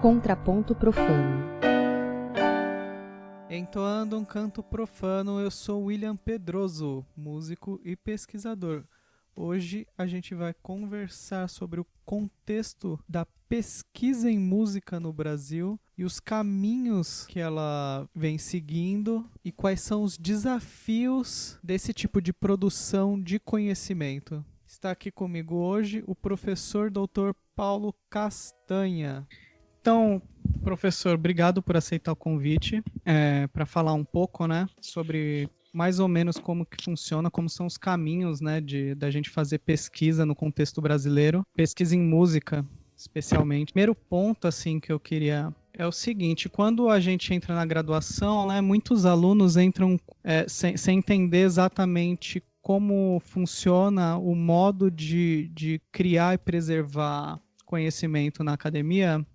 Contraponto Profano. Entoando um canto profano, eu sou William Pedroso, músico e pesquisador. Hoje a gente vai conversar sobre o contexto da pesquisa em música no Brasil e os caminhos que ela vem seguindo e quais são os desafios desse tipo de produção de conhecimento. Está aqui comigo hoje o professor Dr. Paulo Castanha. Então, professor, obrigado por aceitar o convite para falar um pouco, né, sobre mais ou menos como que funciona, como são os caminhos, né, da gente fazer pesquisa no contexto brasileiro, pesquisa em música, especialmente. Primeiro ponto, assim, que eu queria é o seguinte: quando a gente entra na graduação, né, muitos alunos entram sem entender exatamente como funciona o modo de criar e preservar conhecimento na academia.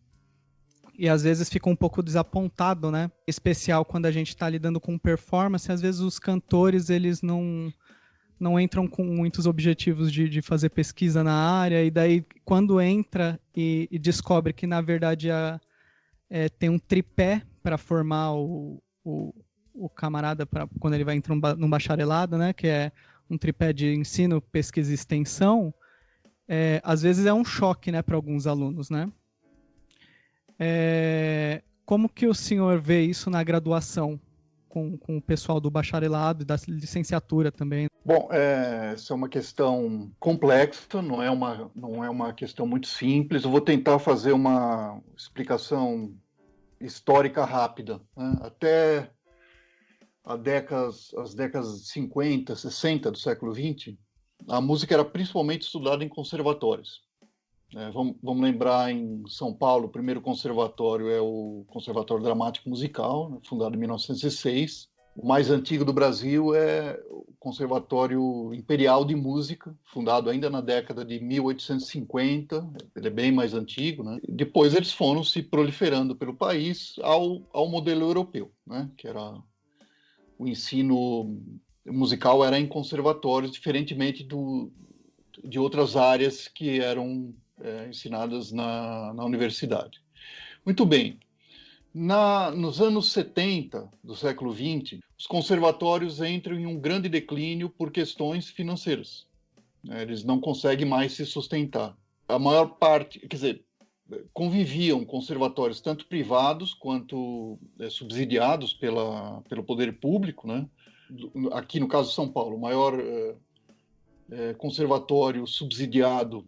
E às vezes fica um pouco desapontado, né? Em especial quando a gente está lidando com performance, às vezes os cantores eles não entram com muitos objetivos de fazer pesquisa na área, e daí quando entra e descobre que na verdade tem um tripé para formar o camarada quando ele vai entrar num bacharelado, né? Que é um tripé de ensino, pesquisa e extensão. Às vezes é um choque, né, para alguns alunos, né? Como que o senhor vê isso na graduação, com o pessoal do bacharelado e da licenciatura também? Bom, essa é uma questão complexa, não é uma questão muito simples. Eu vou tentar fazer uma explicação histórica rápida, né? Até as décadas de 50, 60 do século XX, a música era principalmente estudada em conservatórios. Vamos lembrar, em São Paulo, o primeiro conservatório é o Conservatório Dramático Musical, fundado em 1906. O mais antigo do Brasil é o Conservatório Imperial de Música, fundado ainda na década de 1850. Ele é bem mais antigo, né? Depois eles foram se proliferando pelo país ao modelo europeu, né? Que era o ensino musical era em conservatórios, diferentemente de outras áreas que eram ensinadas na universidade. Muito bem. Nos anos 70 do século XX, os conservatórios entram em um grande declínio por questões financeiras. Eles não conseguem mais se sustentar. A maior parte, quer dizer, conviviam conservatórios tanto privados quanto subsidiados pelo poder público, né? Aqui no caso de São Paulo, o maior conservatório subsidiado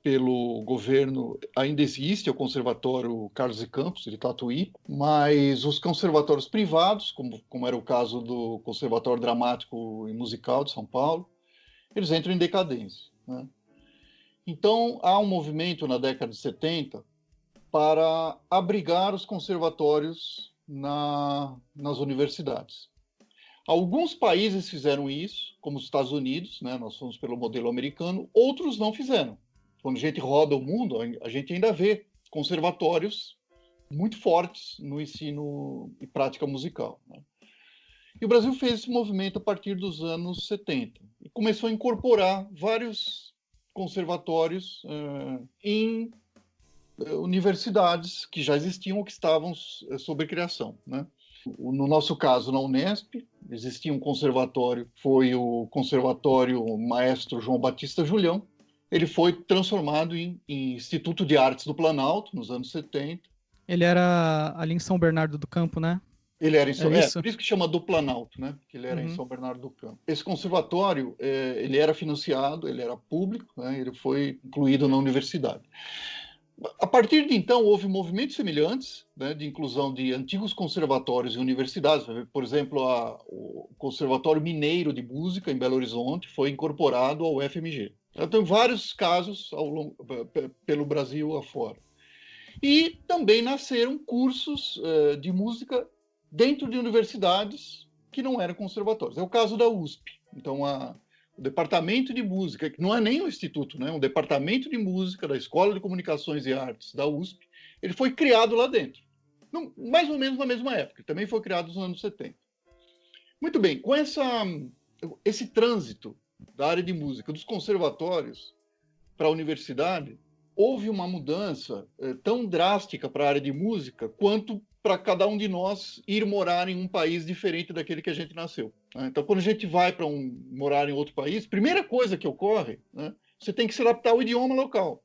pelo governo ainda existe, é o Conservatório Carlos de Campos, de Tatuí, mas os conservatórios privados, como era o caso do Conservatório Dramático e Musical de São Paulo, eles entram em decadência, né? Então, há um movimento na década de 70 para abrigar os conservatórios nas universidades. Alguns países fizeram isso, como os Estados Unidos, né? Nós fomos pelo modelo americano, outros não fizeram. Quando a gente roda o mundo, a gente ainda vê conservatórios muito fortes no ensino e prática musical, né? E o Brasil fez esse movimento a partir dos anos 70 e começou a incorporar vários conservatórios em universidades que já existiam ou que estavam sob criação, né? No nosso caso, na Unesp, existia um conservatório, foi o Conservatório Maestro João Batista Julião. Ele foi transformado em Instituto de Artes do Planalto, nos anos 70. Ele era ali em São Bernardo do Campo, né? Ele era por isso que chama do Planalto, né? Porque ele era em São Bernardo do Campo. Esse conservatório, ele era financiado, ele era público, né? Ele foi incluído na universidade. A partir de então, houve movimentos semelhantes, né, de inclusão de antigos conservatórios e universidades. Por exemplo, o Conservatório Mineiro de Música, em Belo Horizonte, foi incorporado ao FMG. Então, vários casos pelo Brasil afora. E também nasceram cursos de música dentro de universidades que não eram conservatórios. É o caso da USP. Então, o Departamento de Música, que não é nem um instituto, né? Um Departamento de Música da Escola de Comunicações e Artes da USP, ele foi criado lá dentro, mais ou menos na mesma época, também foi criado nos anos 70. Muito bem, com esse trânsito da área de música dos conservatórios para a universidade, houve uma mudança tão drástica para a área de música quanto para cada um de nós ir morar em um país diferente daquele que a gente nasceu. Né? Então, quando a gente vai para morar em outro país, primeira coisa que ocorre, né, você tem que se adaptar ao idioma local.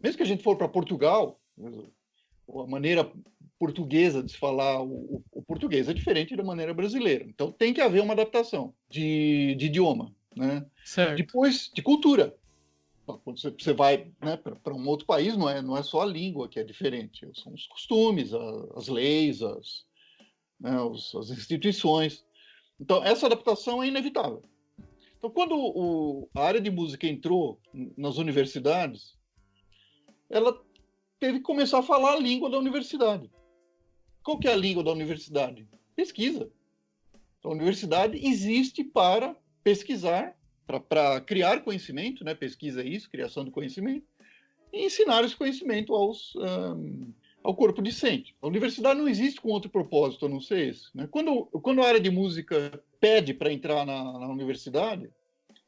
Mesmo que a gente for para Portugal, a maneira portuguesa de se falar o português é diferente da maneira brasileira. Então, tem que haver uma adaptação de idioma. Né? Certo. Depois, de cultura. Quando você vai, né, para um outro país, não é só a língua que é diferente, são os costumes, as leis, né, as instituições. Então, essa adaptação é inevitável. Então, quando a área de música entrou nas universidades, ela teve que começar a falar a língua da universidade. Qual que é a língua da universidade? Pesquisa. Então, a universidade existe para pesquisar, para criar conhecimento, né? Pesquisa é isso, criação de conhecimento, e ensinar esse conhecimento ao corpo discente. A universidade não existe com outro propósito, a não ser esse. Né? Quando a área de música pede para entrar na universidade,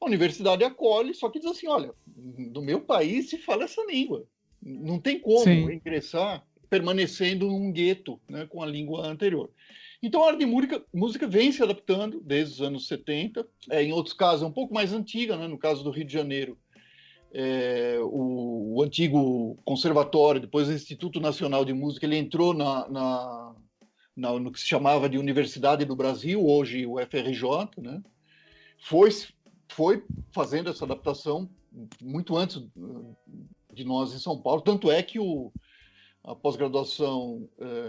a universidade acolhe, só que diz assim, olha, no meu país se fala essa língua. Não tem como ingressar permanecendo num gueto, né, com a língua anterior. Então, a área de música vem se adaptando desde os anos 70. Em outros casos, é um pouco mais antiga, né? No caso do Rio de Janeiro, o antigo conservatório, depois o Instituto Nacional de Música, ele entrou no que se chamava de Universidade do Brasil, hoje o FRJ, né? Foi fazendo essa adaptação muito antes de nós em São Paulo. Tanto é que a pós-graduação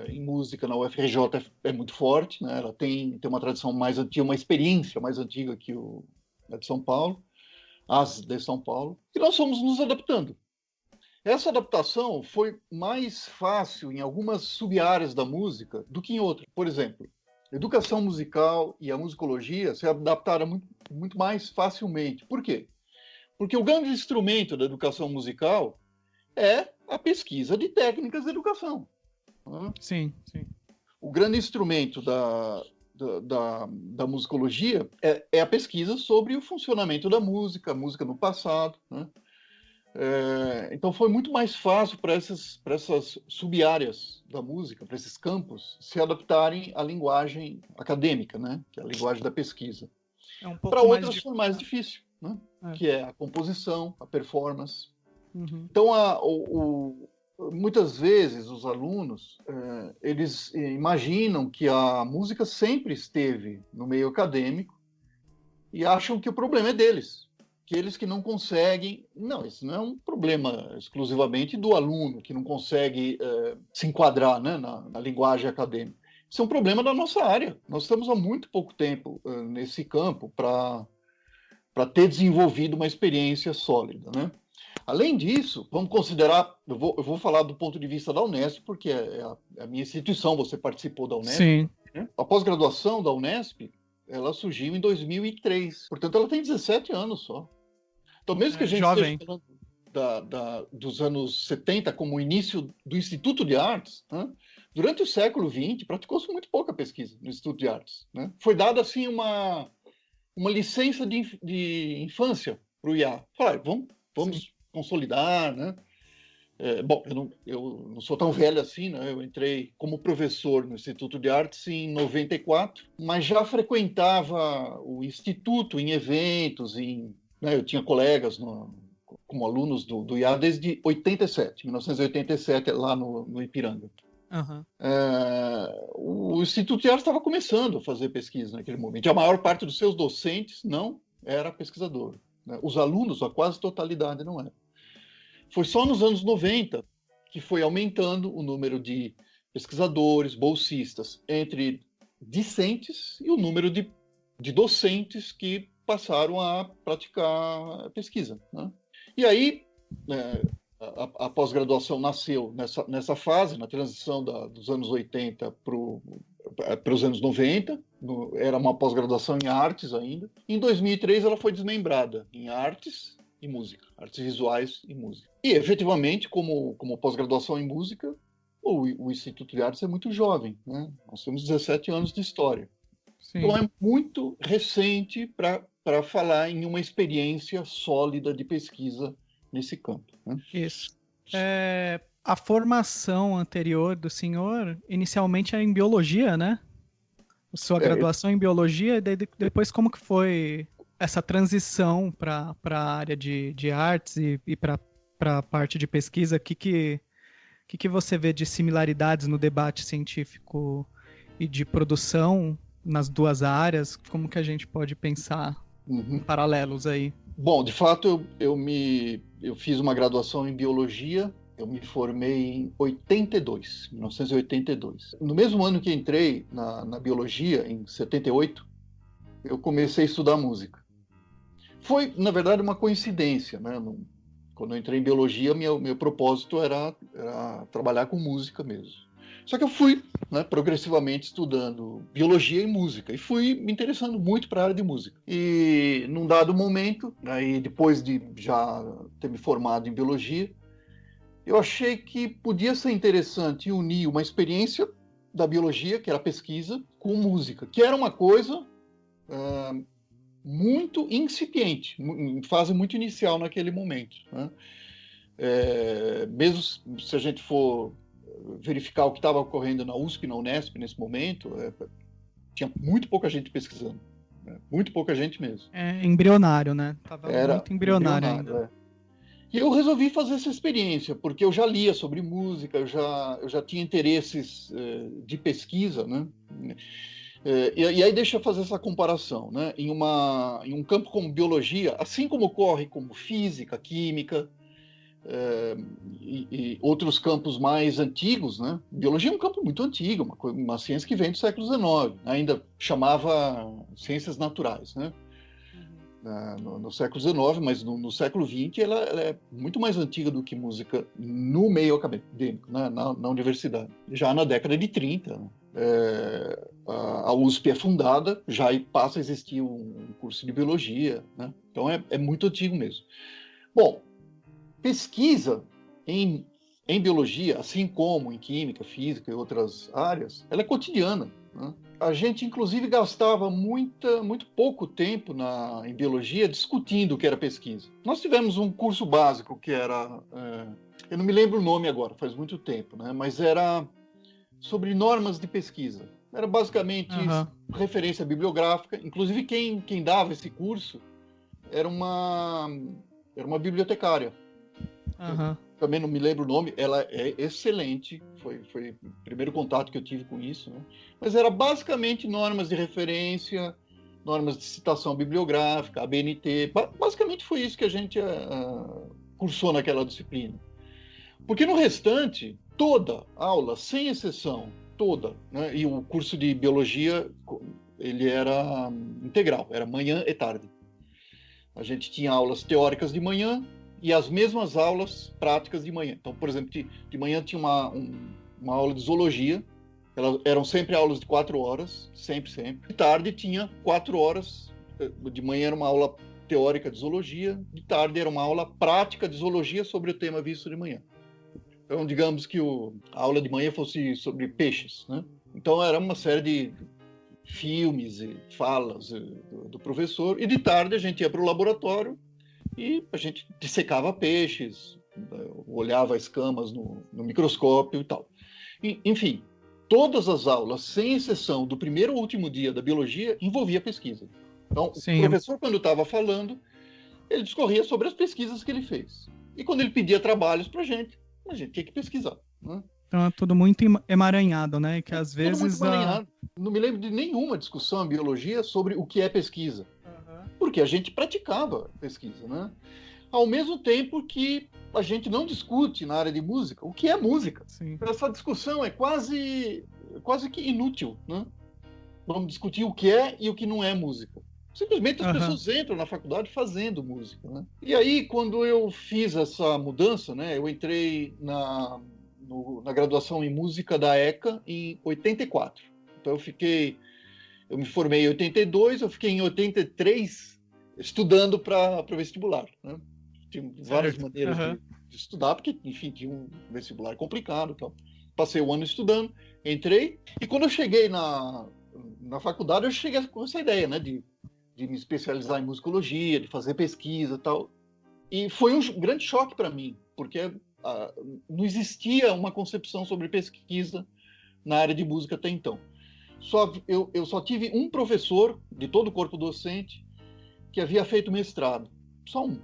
em música na UFRJ é muito forte, né? Ela tem uma tradição mais antiga, uma experiência mais antiga que a de São Paulo, as de São Paulo, e nós fomos nos adaptando. Essa adaptação foi mais fácil em algumas sub-áreas da música do que em outras. Por exemplo, a educação musical e a musicologia se adaptaram muito, muito mais facilmente. Por quê? Porque o grande instrumento da educação musical é a pesquisa de técnicas de educação. Né? Sim, sim. O grande instrumento da musicologia é a pesquisa sobre o funcionamento da música, a música no passado. Né? Então foi muito mais fácil para essas sub-áreas da música, para esses campos, se adaptarem à linguagem acadêmica, né? Que é a linguagem da pesquisa. Para outras foi mais difícil, né? Que é a composição, a performance. Uhum. Então, muitas vezes os alunos eles imaginam que a música sempre esteve no meio acadêmico e acham que o problema é deles, que eles que não conseguem. Não, isso não é um problema exclusivamente do aluno que não consegue se enquadrar, né, na linguagem acadêmica. Isso é um problema da nossa área. Nós estamos há muito pouco tempo nesse campo para ter desenvolvido uma experiência sólida, né? Além disso, vamos considerar, eu vou falar do ponto de vista da Unesp, porque é a minha instituição, você participou da Unesp. Sim. Né? A pós-graduação da Unesp, ela surgiu em 2003, portanto ela tem 17 anos só. Então, mesmo que a gente esteja falando dos anos 70 como o início do Instituto de Artes, né? Durante o século XX, praticou-se muito pouca pesquisa no Instituto de Artes. Né? Foi dada, assim, uma licença de infância para o IA. Falaram, vamos consolidar, né? Bom, eu não sou tão velho assim, né? Eu entrei como professor no Instituto de Artes em 94, mas já frequentava o Instituto em eventos, né? Eu tinha colegas como alunos do IA desde 1987, lá no Ipiranga. Uhum. O Instituto de Artes estava começando a fazer pesquisa naquele momento. E a maior parte dos seus docentes não era pesquisador. Né? Os alunos, a quase totalidade, não era. Foi só nos anos 90 que foi aumentando o número de pesquisadores, bolsistas, entre discentes e o número de docentes que passaram a praticar pesquisa. Né? E aí, a pós-graduação nasceu nessa fase, na transição dos anos 80 para os anos 90, era uma pós-graduação em artes ainda. Em 2003 ela foi desmembrada em artes e música, artes visuais e música. E, efetivamente, como pós-graduação em música, o Instituto de Artes é muito jovem, né? Nós temos 17 anos de história. Sim. Então é muito recente para falar em uma experiência sólida de pesquisa nesse campo. Né? Isso. A formação anterior do senhor, inicialmente era em biologia, né? Sua graduação em biologia, e daí depois como que foi essa transição para a área de artes e para a parte de pesquisa? O que você vê de similaridades no debate científico e de produção nas duas áreas? Como que a gente pode pensar em paralelos aí? Bom, de fato, eu fiz uma graduação em biologia. Eu me formei em 1982. No mesmo ano que entrei na biologia, em 78, eu comecei a estudar música. Foi, na verdade, uma coincidência, né? Quando eu entrei em biologia, meu propósito era trabalhar com música mesmo. Só que eu fui, né, progressivamente estudando biologia e música, e fui me interessando muito para a área de música. E num dado momento, aí depois de já ter me formado em biologia, eu achei que podia ser interessante unir uma experiência da biologia, que era a pesquisa, com música, que era uma coisa muito incipiente, em fase muito inicial naquele momento, né? Mesmo se a gente for verificar o que estava ocorrendo na USP, na Unesp, nesse momento, tinha muito pouca gente pesquisando, né? Muito pouca gente mesmo. Embrionário, né? Era muito embrionário ainda. E eu resolvi fazer essa experiência, porque eu já lia sobre música, eu já tinha interesses de pesquisa, né? E aí deixa eu fazer essa comparação, né? Em um campo como biologia, assim como ocorre como física, química, e outros campos mais antigos, né? Biologia é um campo muito antigo, uma ciência que vem do século XIX, ainda chamava ciências naturais, né? No século XIX, mas no século XX ela é muito mais antiga do que música no meio acadêmico, né? na universidade. Já na década de 30, né? A USP é fundada, já passa a existir um curso de biologia, né? Então é muito antigo mesmo. Bom, pesquisa em biologia, assim como em química, física e outras áreas, ela é cotidiana, né? A gente, inclusive, gastava muito pouco tempo em biologia discutindo o que era pesquisa. Nós tivemos um curso básico que era... eu não me lembro o nome agora, faz muito tempo, né? Mas era sobre normas de pesquisa. Era basicamente referência bibliográfica. Inclusive, quem dava esse curso era uma bibliotecária. Também não me lembro o nome, ela é excelente, foi o primeiro contato que eu tive com isso, né? Mas era basicamente normas de referência, normas de citação bibliográfica, ABNT, basicamente foi isso que a gente cursou naquela disciplina. Porque no restante, toda aula, sem exceção, toda, né? E o curso de biologia, ele era integral, era manhã e tarde. A gente tinha aulas teóricas de manhã, e as mesmas aulas práticas de manhã. Então, por exemplo, de manhã tinha uma aula de zoologia, eram sempre aulas de 4 horas, sempre. De tarde tinha 4 horas, de manhã era uma aula teórica de zoologia, de tarde era uma aula prática de zoologia sobre o tema visto de manhã. Então, digamos que a aula de manhã fosse sobre peixes, né? Então, era uma série de filmes e falas do professor, e de tarde a gente ia para o laboratório, e a gente dissecava peixes, olhava escamas no microscópio e tal. Enfim, todas as aulas, sem exceção do primeiro ao último dia da biologia, envolvia pesquisa. Então, o professor, quando estava falando, ele discorria sobre as pesquisas que ele fez. E quando ele pedia trabalhos para a gente tinha que pesquisar, né? Então é tudo muito emaranhado, né? Que às vezes... Não me lembro de nenhuma discussão em biologia sobre o que é pesquisa. Porque a gente praticava pesquisa, né? Ao mesmo tempo que a gente não discute na área de música o que é música. Sim. Essa discussão é quase que inútil, né? Vamos discutir o que é e o que não é música. Simplesmente as pessoas entram na faculdade fazendo música, né? E aí, quando eu fiz essa mudança, né? Eu entrei na graduação em música da ECA em 84. Então eu me formei em 82, eu fiquei em 83 estudando para vestibular, né? Tinha várias maneiras de estudar, porque, enfim, tinha um vestibular complicado e tal. Passei o ano estudando, entrei, e quando eu cheguei na faculdade, eu cheguei com essa ideia, né, de me especializar em musicologia, de fazer pesquisa e tal. E foi um grande choque para mim, porque não existia uma concepção sobre pesquisa na área de música até então. Eu só tive um professor de todo o corpo docente que havia feito mestrado. Só um.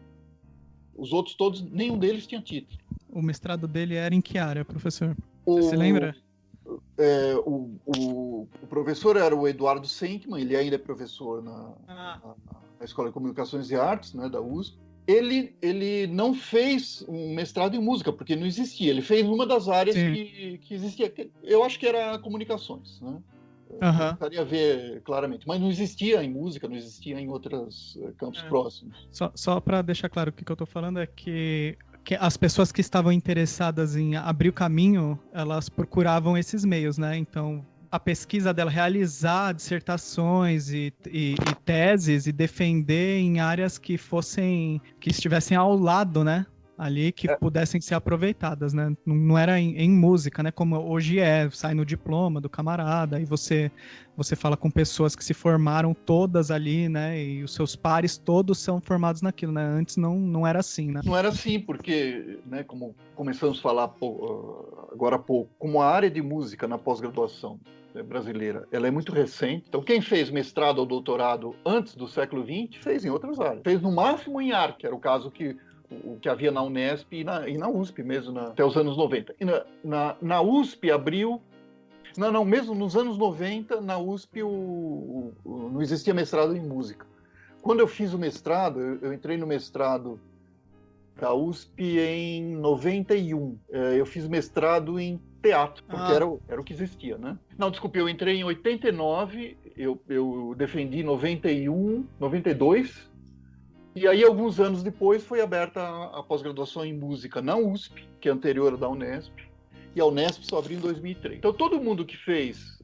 Os outros todos, nenhum deles tinha título. O mestrado dele era em que área, professor? Você se lembra? O professor era o Eduardo Senkman, ele ainda é professor na Escola de Comunicações e Artes, né, da USP. Ele não fez um mestrado em música, porque não existia. Ele fez uma das áreas que existia. Eu acho que era comunicações, né? Precisaria ver claramente. Mas não existia em música, não existia em outros campos próximos. Só para deixar claro, o que eu estou falando é que as pessoas que estavam interessadas em abrir o caminho, elas procuravam esses meios, né? Então, a pesquisa dela, realizar dissertações e teses e defender em áreas que estivessem ao lado, né? Ali, que pudessem ser aproveitadas, né? Não era em música, né? Como hoje sai no diploma do camarada, e você fala com pessoas que se formaram todas ali, né? E os seus pares todos são formados naquilo, né? Antes não era assim, né? Não era assim, porque, né, como começamos a falar agora há pouco, como a área de música na pós-graduação brasileira, ela é muito recente. Então, quem fez mestrado ou doutorado antes do século XX, fez em outras áreas. Fez no máximo em arte, que era o caso o que havia na Unesp e na USP mesmo, até os anos 90. E na USP abriu... mesmo nos anos 90, na USP não existia mestrado em música. Quando eu fiz o mestrado, eu entrei no mestrado da USP em 91. Eu fiz mestrado em teatro, porque era o que existia, né? Não, desculpe, eu entrei em 89, eu defendi em 91, 92... E aí, alguns anos depois, foi aberta a pós-graduação em música na USP, que é anterior da Unesp, e a Unesp só abriu em 2003. Então, todo mundo que fez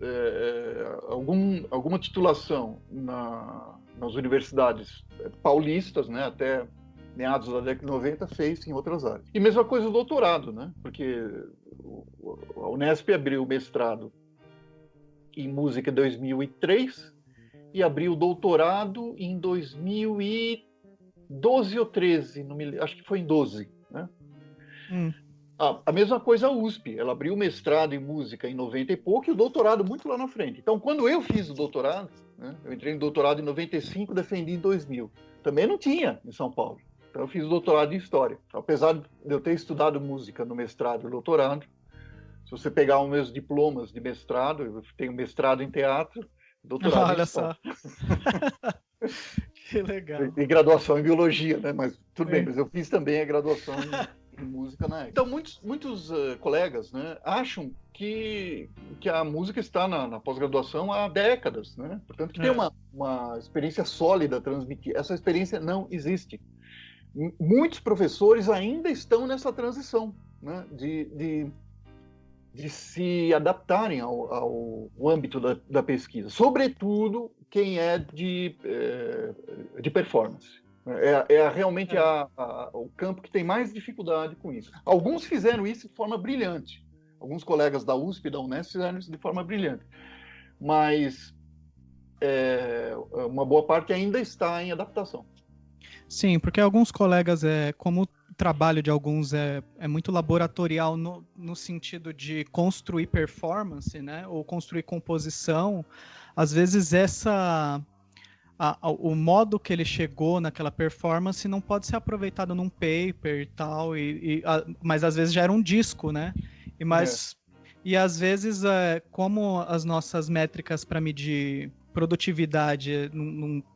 alguma titulação nas universidades paulistas, né, até meados da década de 90, fez em outras áreas. E mesma coisa o doutorado, né, porque a Unesp abriu o mestrado em música em 2003 e abriu o doutorado em 2012 ou 13, acho que foi em 12, né? A mesma coisa a USP, ela abriu o mestrado em música em 90 e pouco e o doutorado muito lá na frente. Então, quando eu fiz o doutorado, né, eu entrei em doutorado em 95, defendi em 2000. Também não tinha em São Paulo. Então, eu fiz o doutorado em História. Apesar de eu ter estudado música no mestrado e doutorado, se você pegar os meus diplomas de mestrado, eu tenho mestrado em teatro, doutorado em História. Olha só. Que legal. E graduação em biologia, né? Mas tudo bem, mas eu fiz também a graduação em música na época. Então, muitos colegas, né, acham que a música está na pós-graduação há décadas, né? Portanto, que tem uma experiência sólida a transmitir. Essa experiência não existe. Muitos professores ainda estão nessa transição, né, de se adaptarem ao âmbito da pesquisa, sobretudo quem é de performance. Realmente o campo que tem mais dificuldade com isso. Alguns fizeram isso de forma brilhante. Alguns colegas da USP e da Unesp fizeram isso de forma brilhante. Mas uma boa parte ainda está em adaptação. Sim, porque alguns colegas, como o trabalho de alguns é muito laboratorial no sentido de construir performance, né, ou construir composição, às vezes o modo que ele chegou naquela performance não pode ser aproveitado num paper e tal, mas às vezes já era um disco, né? E às vezes, como as nossas métricas para medir produtividade,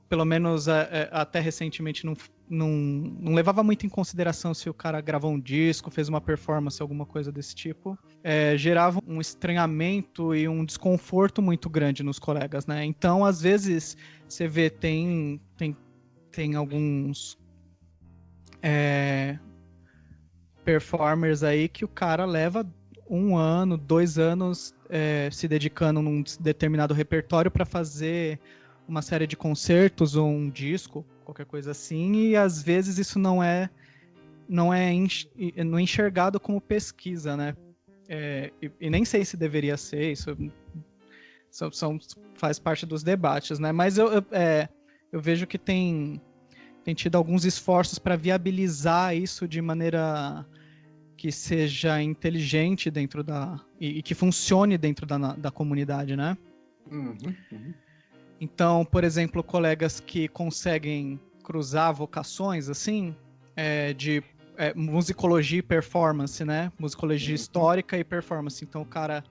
pelo menos até recentemente, não levava muito em consideração se o cara gravou um disco, fez uma performance, alguma coisa desse tipo, gerava um estranhamento e um desconforto muito grande nos colegas, né? Então, às vezes, você vê, tem alguns performers aí que o cara leva 1 ano, 2 anos se dedicando num determinado repertório para fazer uma série de concertos ou um disco, qualquer coisa assim, e às vezes isso não é enxergado como pesquisa, né? E nem sei se deveria ser, isso faz parte dos debates, né? Mas eu vejo que tem tido alguns esforços para viabilizar isso de maneira que seja inteligente dentro e que funcione dentro da comunidade, né? Então, por exemplo, colegas que conseguem cruzar vocações, assim, de musicologia e performance, né? Musicologia histórica e performance. Então, o cara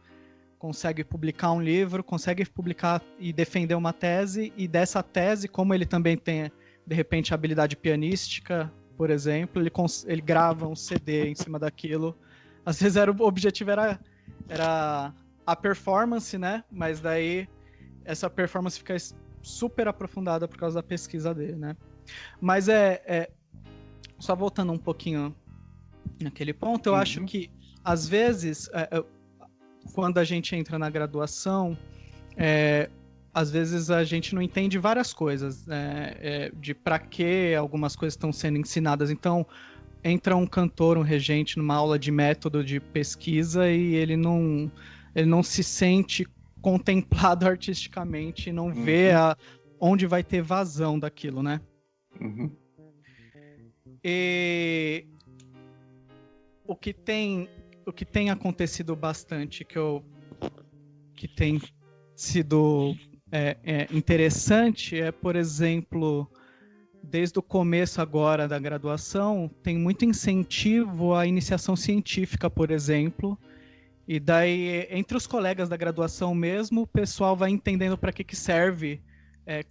consegue publicar um livro, consegue publicar e defender uma tese, e dessa tese, como ele também tem, de repente, habilidade pianística, por exemplo, ele grava um CD em cima daquilo. Às vezes o objetivo era a performance, né? Mas daí essa performance fica super aprofundada por causa da pesquisa dele, né? Mas só voltando um pouquinho naquele ponto, eu acho que, às vezes, quando a gente entra na graduação, às vezes a gente não entende várias coisas, de para que algumas coisas estão sendo ensinadas. Então, entra um cantor, um regente, numa aula de método de pesquisa e ele não se sente contemplado artisticamente, não vê onde vai ter vazão daquilo, né? E o que tem acontecido bastante, que tem sido interessante, por exemplo, desde o começo agora da graduação, tem muito incentivo à iniciação científica, por exemplo, e daí, entre os colegas da graduação mesmo, o pessoal vai entendendo para que serve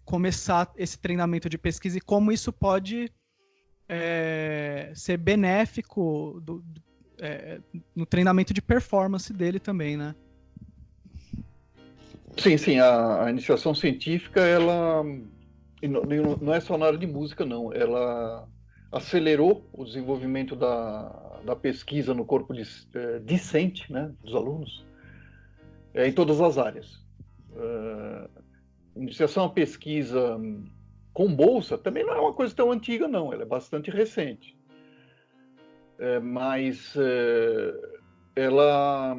começar esse treinamento de pesquisa e como isso pode ser benéfico no treinamento de performance dele também, né? Sim, a iniciação científica, ela não é só na área de música, não. Ela acelerou o desenvolvimento da pesquisa no corpo discente, né, dos alunos, em todas as áreas. Iniciação à pesquisa com bolsa também não é uma coisa tão antiga, não. Ela é bastante recente. Mas ela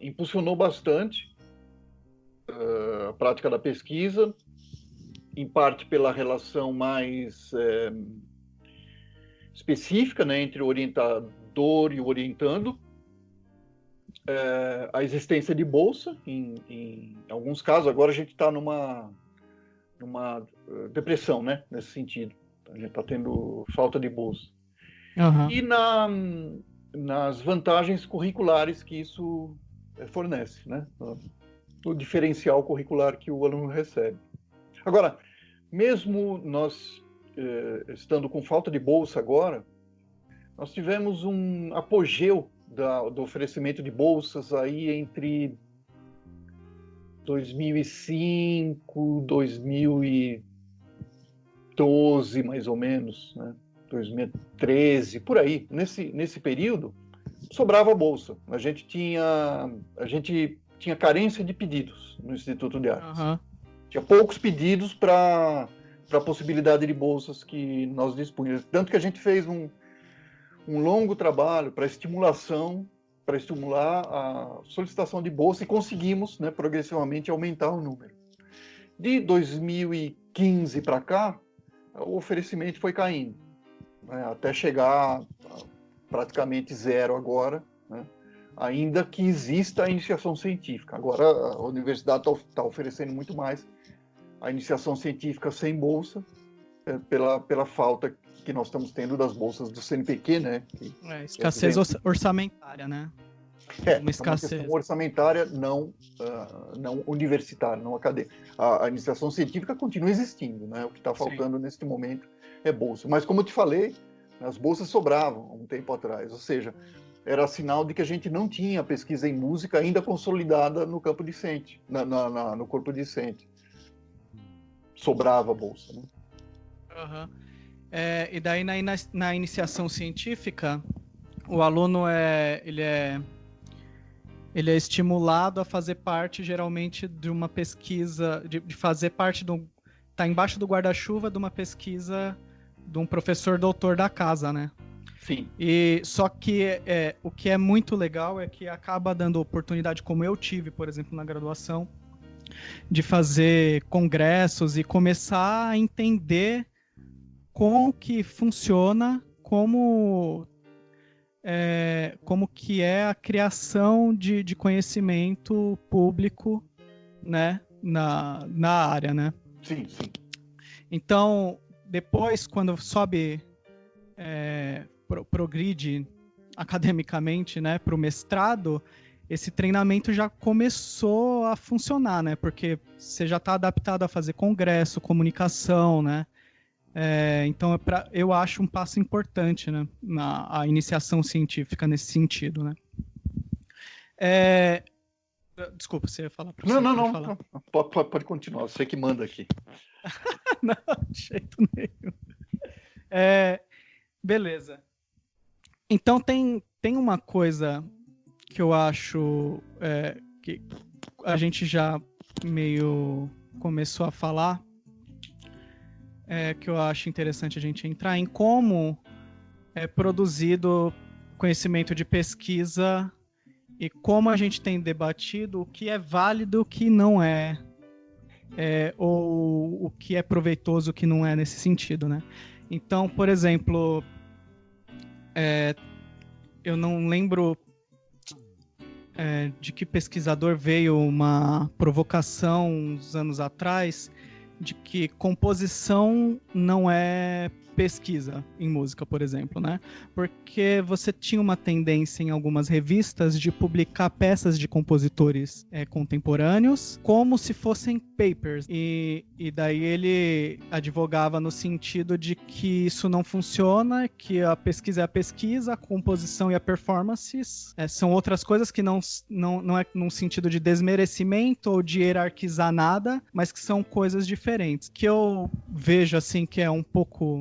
impulsionou bastante a prática da pesquisa, em parte pela relação mais específica, né, entre o orientador e o orientando, a existência de bolsa, em alguns casos. Agora a gente está numa depressão, né, nesse sentido. A gente está tendo falta de bolsa. E nas vantagens curriculares que isso fornece, né? O diferencial curricular que o aluno recebe. Agora, mesmo nós estando com falta de bolsa agora, nós tivemos um apogeu do oferecimento de bolsas aí entre 2005, 2012, mais ou menos, né? 2013, por aí. Nesse período, sobrava bolsa. A gente tinha carência de pedidos no Instituto de Artes. Tinha poucos pedidos para a possibilidade de bolsas que nós dispunhamos. Tanto que a gente fez um longo trabalho para estimular a solicitação de bolsa e conseguimos, né, progressivamente aumentar o número. De 2015 para cá, o oferecimento foi caindo, né, até chegar a praticamente zero agora, né, ainda que exista a iniciação científica. Agora a universidade está oferecendo muito mais a iniciação científica sem bolsa, pela falta que nós estamos tendo das bolsas do CNPq, né? Escassez orçamentária, né? Uma questão orçamentária, não universitária, não acadêmica. A iniciação científica continua existindo, né? O que está faltando neste momento é bolsa. Mas, como eu te falei, as bolsas sobravam há um tempo atrás, ou seja, era sinal de que a gente não tinha pesquisa em música ainda consolidada no campo discente, no corpo discente. Sobrava a bolsa, né? E daí na iniciação científica, o aluno ele é estimulado a fazer parte, geralmente, de uma pesquisa, de fazer parte tá embaixo do guarda-chuva de uma pesquisa de um professor doutor da casa, né? Sim. E só que o que é muito legal é que acaba dando oportunidade, como eu tive, por exemplo, na graduação, de fazer congressos e começar a entender como que funciona, como como que é a criação de conhecimento público, né, na área, né? Sim, sim. Então, depois, quando sobe, progride academicamente, né, para o mestrado, esse treinamento já começou a funcionar, né? Porque você já está adaptado a fazer congresso, comunicação, né? Então, eu acho um passo importante, né, a iniciação científica nesse sentido, né? Desculpa, você ia falar, professor? Não. Pode continuar, você que manda aqui. Não, de jeito nenhum. Beleza. Então, tem uma coisa que eu acho que a gente já meio começou a falar, que eu acho interessante a gente entrar em como é produzido conhecimento de pesquisa e como a gente tem debatido o que é válido, o que não é, ou o que é proveitoso, o que não é nesse sentido, né? Então, por exemplo, eu não lembro de que pesquisador veio uma provocação uns anos atrás de que composição não é pesquisa em música, por exemplo, né? Porque você tinha uma tendência em algumas revistas de publicar peças de compositores contemporâneos como se fossem papers. E daí ele advogava no sentido de que isso não funciona, que a pesquisa é a pesquisa, a composição e a performance são outras coisas que não é num sentido de desmerecimento ou de hierarquizar nada, mas que são coisas diferentes. Que eu vejo assim que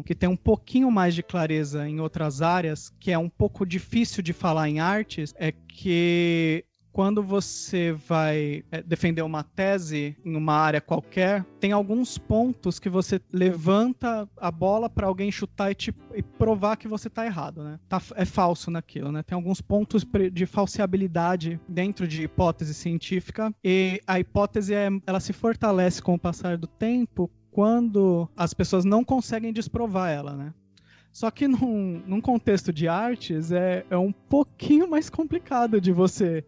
que tem um pouquinho mais de clareza em outras áreas, que é um pouco difícil de falar em artes, é que quando você vai defender uma tese em uma área qualquer, tem alguns pontos que você levanta a bola para alguém chutar e provar que você está errado, né? É falso naquilo, né? Tem alguns pontos de falseabilidade dentro de hipótese científica, e a hipótese ela se fortalece com o passar do tempo quando as pessoas não conseguem desprovar ela, né? Só que num contexto de artes é um pouquinho mais complicado de você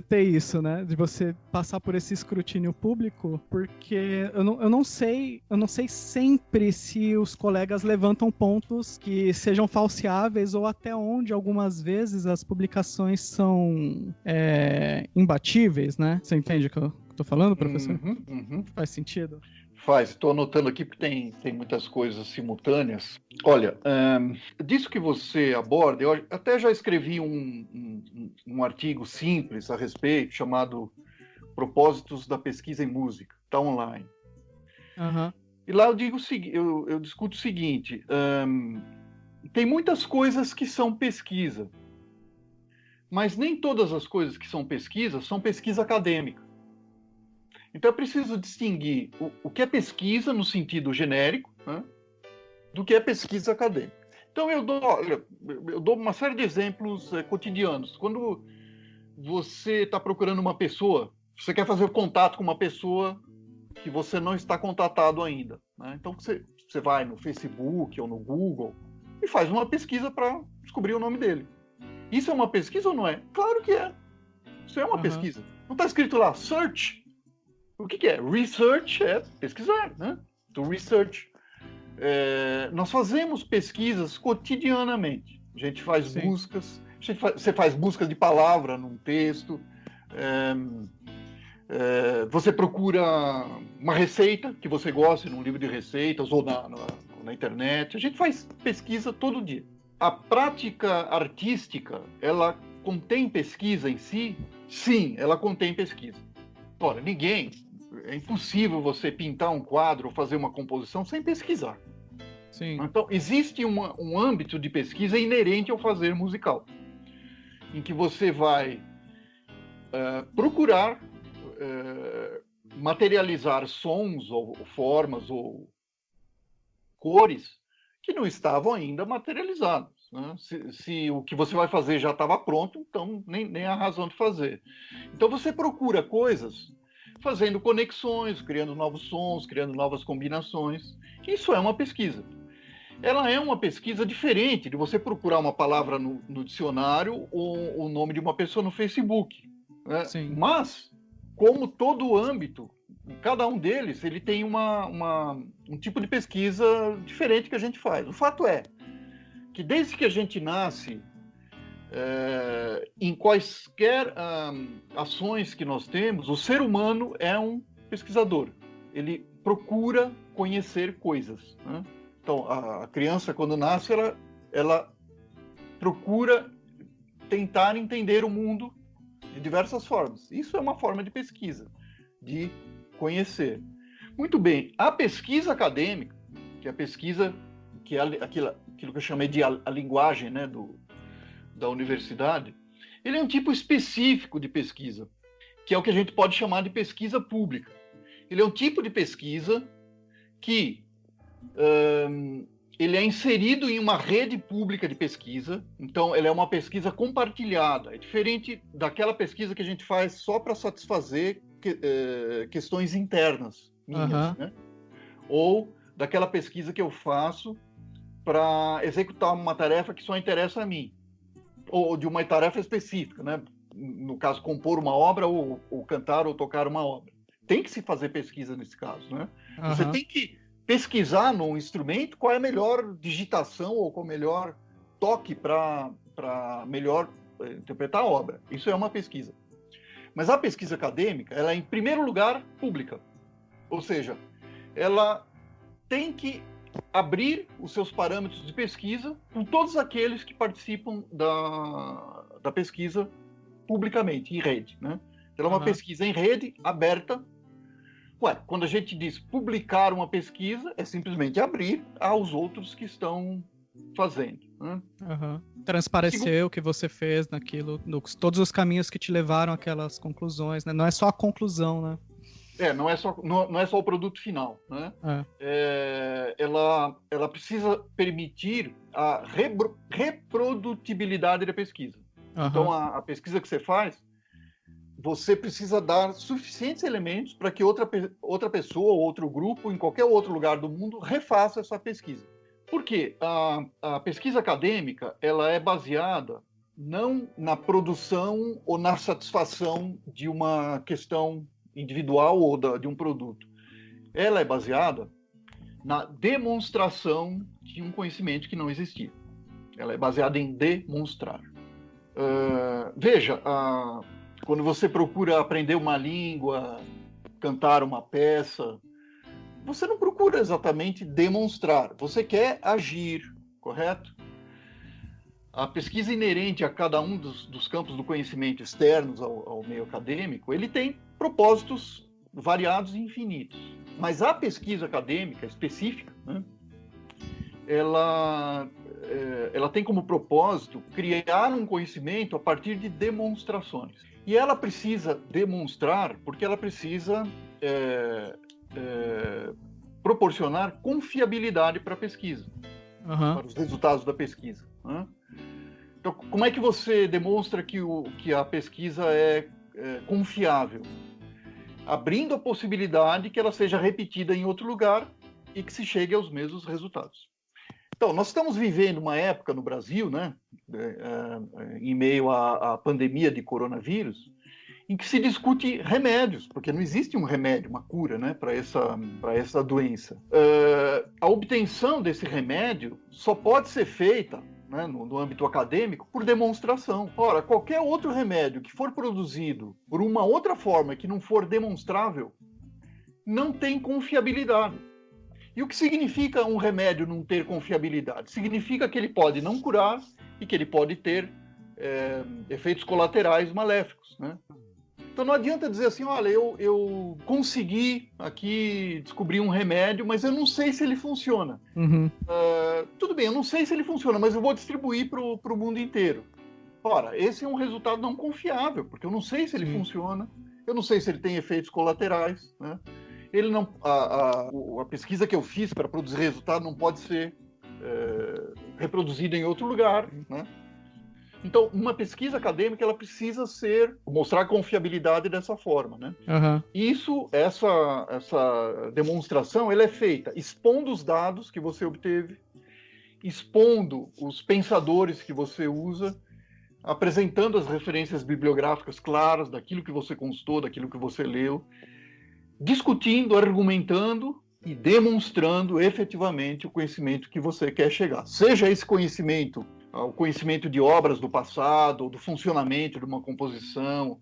ter isso, né? De você passar por esse escrutínio público, porque eu não sei sempre se os colegas levantam pontos que sejam falseáveis ou até onde algumas vezes as publicações são imbatíveis, né? Você entende o que eu tô falando, professor? Uhum. Faz sentido? Faz, estou anotando aqui porque tem muitas coisas simultâneas. Olha, disso que você aborda, eu até já escrevi um artigo simples a respeito, chamado Propósitos da Pesquisa em Música, está online. Uhum. E lá eu discuto o seguinte, tem muitas coisas que são pesquisa, mas nem todas as coisas que são pesquisa acadêmica. Então, é preciso distinguir o que é pesquisa no sentido genérico, né, do que é pesquisa acadêmica. Então, eu dou uma série de exemplos cotidianos. Quando você está procurando uma pessoa, você quer fazer contato com uma pessoa que você não está contatado ainda, né? Então, você vai no Facebook ou no Google e faz uma pesquisa para descobrir o nome dele. Isso é uma pesquisa ou não é? Claro que é. Isso é uma pesquisa. Não está escrito lá, search. O que é? Research é pesquisar, né? To research. Nós fazemos pesquisas cotidianamente. A gente faz buscas. Você faz busca de palavra num texto. Você procura uma receita que você gosta num livro de receitas ou na internet. A gente faz pesquisa todo dia. A prática artística, ela contém pesquisa em si? Sim, ela contém pesquisa. Ora, é impossível você pintar um quadro ou fazer uma composição sem pesquisar. Sim. Então, existe um âmbito de pesquisa inerente ao fazer musical, em que você vai procurar materializar sons ou formas ou cores que não estavam ainda materializados, né? Se o que você vai fazer já estava pronto, então nem há razão de fazer. Então você procura coisas fazendo conexões, criando novos sons, criando novas combinações. Isso é uma pesquisa. ela é uma pesquisa diferente de você procurar uma palavra no dicionário ou o nome de uma pessoa no Facebook, né? Sim. Mas, como todo âmbito, cada um deles ele tem um tipo de pesquisa diferente que a gente faz. O fato é que desde que a gente nasce, em quaisquer ações que nós temos, o ser humano é um pesquisador. Ele procura conhecer coisas, né? Então, a criança, quando nasce, ela procura tentar entender o mundo de diversas formas. Isso é uma forma de pesquisa, de conhecer. Muito bem, a pesquisa acadêmica, que é a pesquisa, que é aquilo que eu chamei de a linguagem, né, da universidade, ele é um tipo específico de pesquisa, que é o que a gente pode chamar de pesquisa pública. Ele é um tipo de pesquisa que ele é inserido em uma rede pública de pesquisa, então ele é uma pesquisa compartilhada, é diferente daquela pesquisa que a gente faz só para satisfazer questões internas minhas, né? Ou daquela pesquisa que eu faço para executar uma tarefa que só interessa a mim, ou de uma tarefa específica, né? No caso, compor uma obra ou cantar ou tocar uma obra. Tem que se fazer pesquisa nesse caso, né? Você tem que pesquisar no instrumento qual é a melhor digitação ou qual é o melhor toque para melhor interpretar a obra. Isso é uma pesquisa. Mas a pesquisa acadêmica, ela é, em primeiro lugar, pública. Ou seja, ela tem que abrir os seus parâmetros de pesquisa com todos aqueles que participam da pesquisa publicamente, em rede, né? Ela é uma pesquisa em rede, aberta. Quando a gente diz publicar uma pesquisa, é simplesmente abrir aos outros que estão fazendo, né? Transparecer o que você fez naquilo, todos os caminhos que te levaram àquelas conclusões, né? Não é só a conclusão, né? Não é só o produto final, né? Ela precisa permitir a reprodutibilidade da pesquisa. Então, a pesquisa que você faz, você precisa dar suficientes elementos para que outra pessoa ou outro grupo, em qualquer outro lugar do mundo, refaça essa pesquisa. Por quê? A pesquisa acadêmica, ela é baseada não na produção ou na satisfação de uma questão individual ou de um produto. Ela é baseada na demonstração de um conhecimento que não existia. Ela é baseada em demonstrar. Veja, quando você procura aprender uma língua, cantar uma peça, você não procura exatamente demonstrar, você quer agir, correto? A pesquisa inerente a cada um dos campos do conhecimento externos ao meio acadêmico, ele tem propósitos variados e infinitos. Mas a pesquisa acadêmica específica, né, ela tem como propósito criar um conhecimento a partir de demonstrações. E ela precisa demonstrar porque ela precisa proporcionar confiabilidade para a pesquisa, para os resultados da pesquisa, né? Então, como é que você demonstra que a pesquisa é confiável? Abrindo a possibilidade que ela seja repetida em outro lugar e que se chegue aos mesmos resultados. Então, nós estamos vivendo uma época no Brasil, né, em meio à pandemia de coronavírus, em que se discute remédios, porque não existe um remédio, uma cura, né, para essa doença. A obtenção desse remédio só pode ser feita, né, no âmbito acadêmico, por demonstração. Ora, qualquer outro remédio que for produzido por uma outra forma que não for demonstrável, não tem confiabilidade. E o que significa um remédio não ter confiabilidade? Significa que ele pode não curar e que ele pode ter efeitos colaterais maléficos, né? Então não adianta dizer assim, olha, eu consegui aqui descobrir um remédio, mas eu não sei se ele funciona. Tudo bem, eu não sei se ele funciona, mas eu vou distribuir para o mundo inteiro. Ora, esse é um resultado não confiável, porque eu não sei se ele funciona, eu não sei se ele tem efeitos colaterais, né? Ele não, a pesquisa que eu fiz para produzir resultado não pode ser reproduzida em outro lugar, né? Então, uma pesquisa acadêmica ela precisa mostrar confiabilidade dessa forma, né? Essa demonstração ela é feita expondo os dados que você obteve expondo os pensadores que você usa, apresentando as referências bibliográficas claras daquilo que você consultou, daquilo que você leu, discutindo, argumentando e demonstrando efetivamente o conhecimento que você quer chegar. Seja esse conhecimento, o conhecimento de obras do passado, ou do funcionamento de uma composição,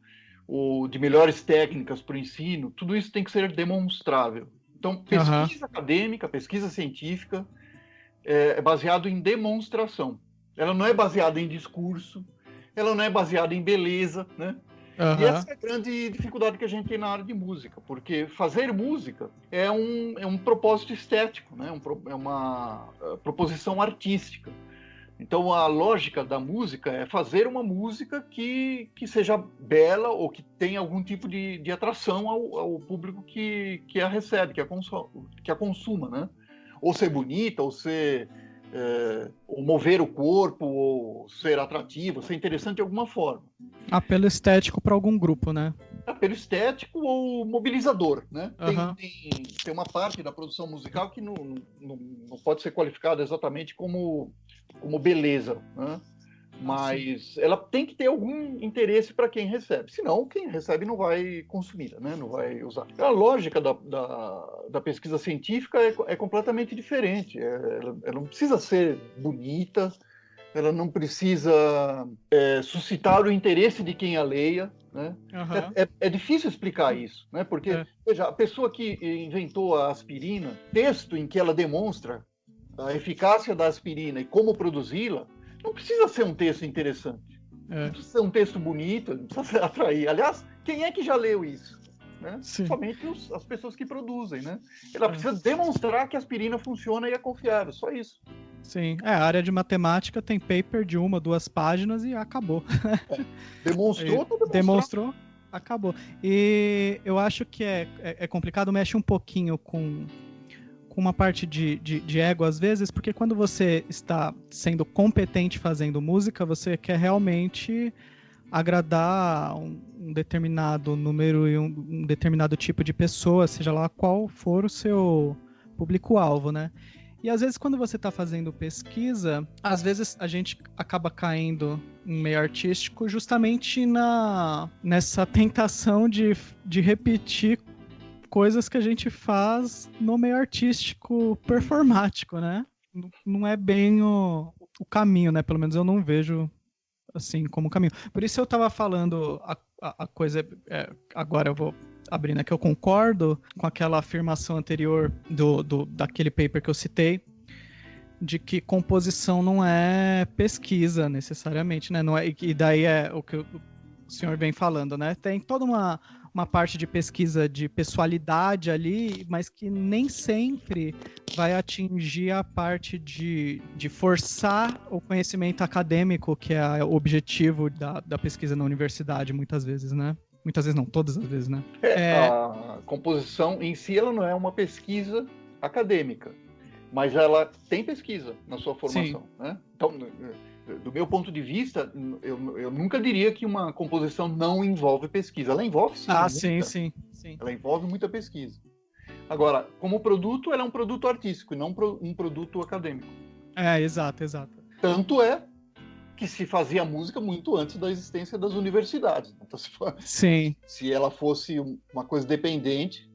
ou de melhores técnicas para o ensino, tudo isso tem que ser demonstrável. Então, pesquisa acadêmica, pesquisa científica, é baseado em demonstração. Ela não é baseada em discurso, ela não é baseada em beleza, né? E essa é a grande dificuldade que a gente tem na área de música, porque fazer música é um propósito estético, né? É uma proposição artística. Então, a lógica da música é fazer uma música que seja bela ou que tenha algum tipo de atração ao público que a recebe, que a consuma, né? Ou ser bonita, ou ser... ou mover o corpo, ou ser atrativo, ser interessante de alguma forma. Apelo estético para algum grupo, né? Apelo estético ou mobilizador, né? Tem uma parte da produção musical que não pode ser qualificada exatamente como beleza, né? Mas ela tem que ter algum interesse para quem recebe. Senão, quem recebe não vai consumir, né? Não vai usar. A lógica da pesquisa científica é completamente diferente. Ela não precisa ser bonita, ela não precisa suscitar o interesse de quem a leia, né? É difícil explicar isso, né? Porque, veja, a pessoa que inventou a aspirina, texto em que ela demonstra a eficácia da aspirina e como produzi-la, não precisa ser um texto interessante. Não precisa ser um texto bonito, não precisa atrair. Aliás, quem é que já leu isso? Né? Somente as pessoas que produzem, né? Ela precisa demonstrar que a aspirina funciona e é confiável, só isso. Sim, a área de matemática tem paper de 1, 2 páginas e acabou. Demonstrou, acabou. E eu acho que é complicado, mexe um pouquinho com uma parte de ego às vezes, porque quando você está sendo competente fazendo música, você quer realmente agradar um determinado número e um determinado tipo de pessoa, seja lá qual for o seu público-alvo, né? E às vezes quando você está fazendo pesquisa, às vezes a gente acaba caindo em meio artístico justamente nessa tentação de repetir coisas que a gente faz no meio artístico performático, né? Não é bem o caminho, né? Pelo menos eu não vejo assim como caminho. Por isso eu tava falando a coisa... agora eu vou abrir, né? Que eu concordo com aquela afirmação anterior daquele paper que eu citei, de que composição não é pesquisa necessariamente, né? Não é, e daí é o que o senhor vem falando, né? Tem toda uma parte de pesquisa de pessoalidade ali, mas que nem sempre vai atingir a parte de forçar o conhecimento acadêmico, que é o objetivo da pesquisa na universidade, muitas vezes, né? Muitas vezes não, todas as vezes, né? A composição em si, ela não é uma pesquisa acadêmica, mas ela tem pesquisa na sua formação, né? Então, do meu ponto de vista, eu nunca diria que uma composição não envolve pesquisa. Ela envolve sim. Sim. Ela envolve muita pesquisa. Agora, como produto, ela é um produto artístico e não um produto acadêmico. Exato. Tanto é que se fazia música muito antes da existência das universidades. Então, se ela fosse uma coisa dependente,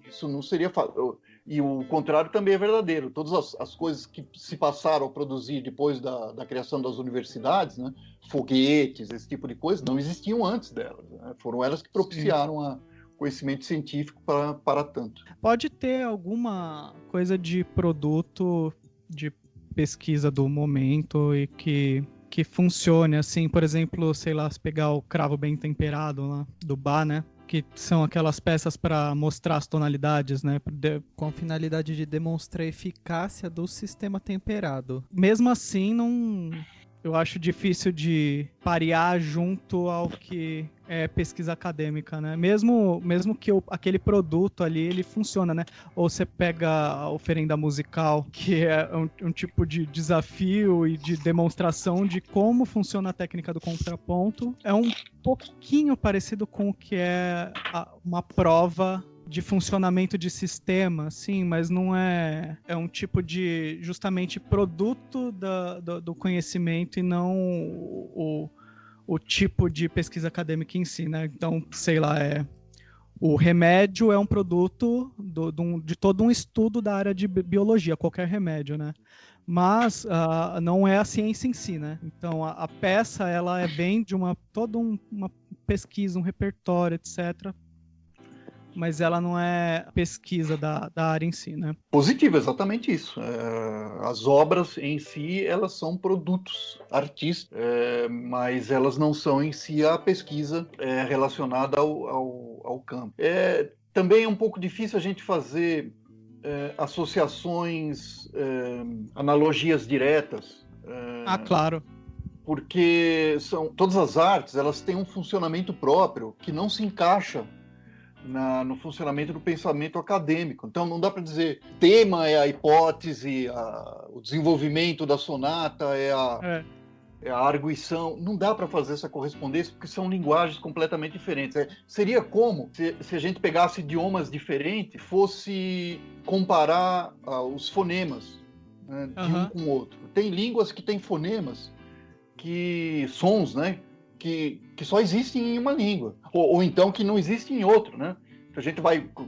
isso não seria fácil. E o contrário também é verdadeiro. Todas as coisas que se passaram a produzir depois da criação das universidades, né, foguetes, esse tipo de coisa, não existiam antes delas, né? Foram elas que propiciaram o conhecimento científico para tanto. Pode ter alguma coisa de produto, de pesquisa do momento e que funcione, assim, por exemplo, sei lá, se pegar o cravo bem temperado lá, do Bach, né? Que são aquelas peças para mostrar as tonalidades, né? Com a finalidade de demonstrar a eficácia do sistema temperado. Mesmo assim, eu acho difícil de parear junto ao que é pesquisa acadêmica, né? Mesmo que aquele produto ali, ele funciona, né? Ou você pega a oferenda musical, que é um tipo de desafio e de demonstração de como funciona a técnica do contraponto. É um pouquinho parecido com o que é uma prova de funcionamento de sistema, sim, mas não é... É um tipo de, justamente, produto do conhecimento e não o tipo de pesquisa acadêmica em si, né? Então, sei lá, o remédio é um produto de todo um estudo da área de biologia, qualquer remédio, né? Mas não é a ciência em si, né? Então, a peça, ela vem de toda uma pesquisa, um repertório, etc., mas ela não é pesquisa da área em si, né? Positivo, exatamente isso. As obras em si, elas são produtos artísticos, mas elas não são em si a pesquisa relacionada ao campo. Também é um pouco difícil a gente fazer associações, analogias diretas. Claro. Porque todas as artes, elas têm um funcionamento próprio que não se encaixa no funcionamento do pensamento acadêmico. Então, não dá para dizer tema é a hipótese, o desenvolvimento da sonata é a arguição. Não dá para fazer essa correspondência porque são linguagens completamente diferentes. Seria como se a gente pegasse idiomas diferentes, fosse comparar os fonemas, né, de um com o outro. Tem línguas que têm fonemas, sons, né, que só existem em uma língua, ou então que não existem em outro, né? A gente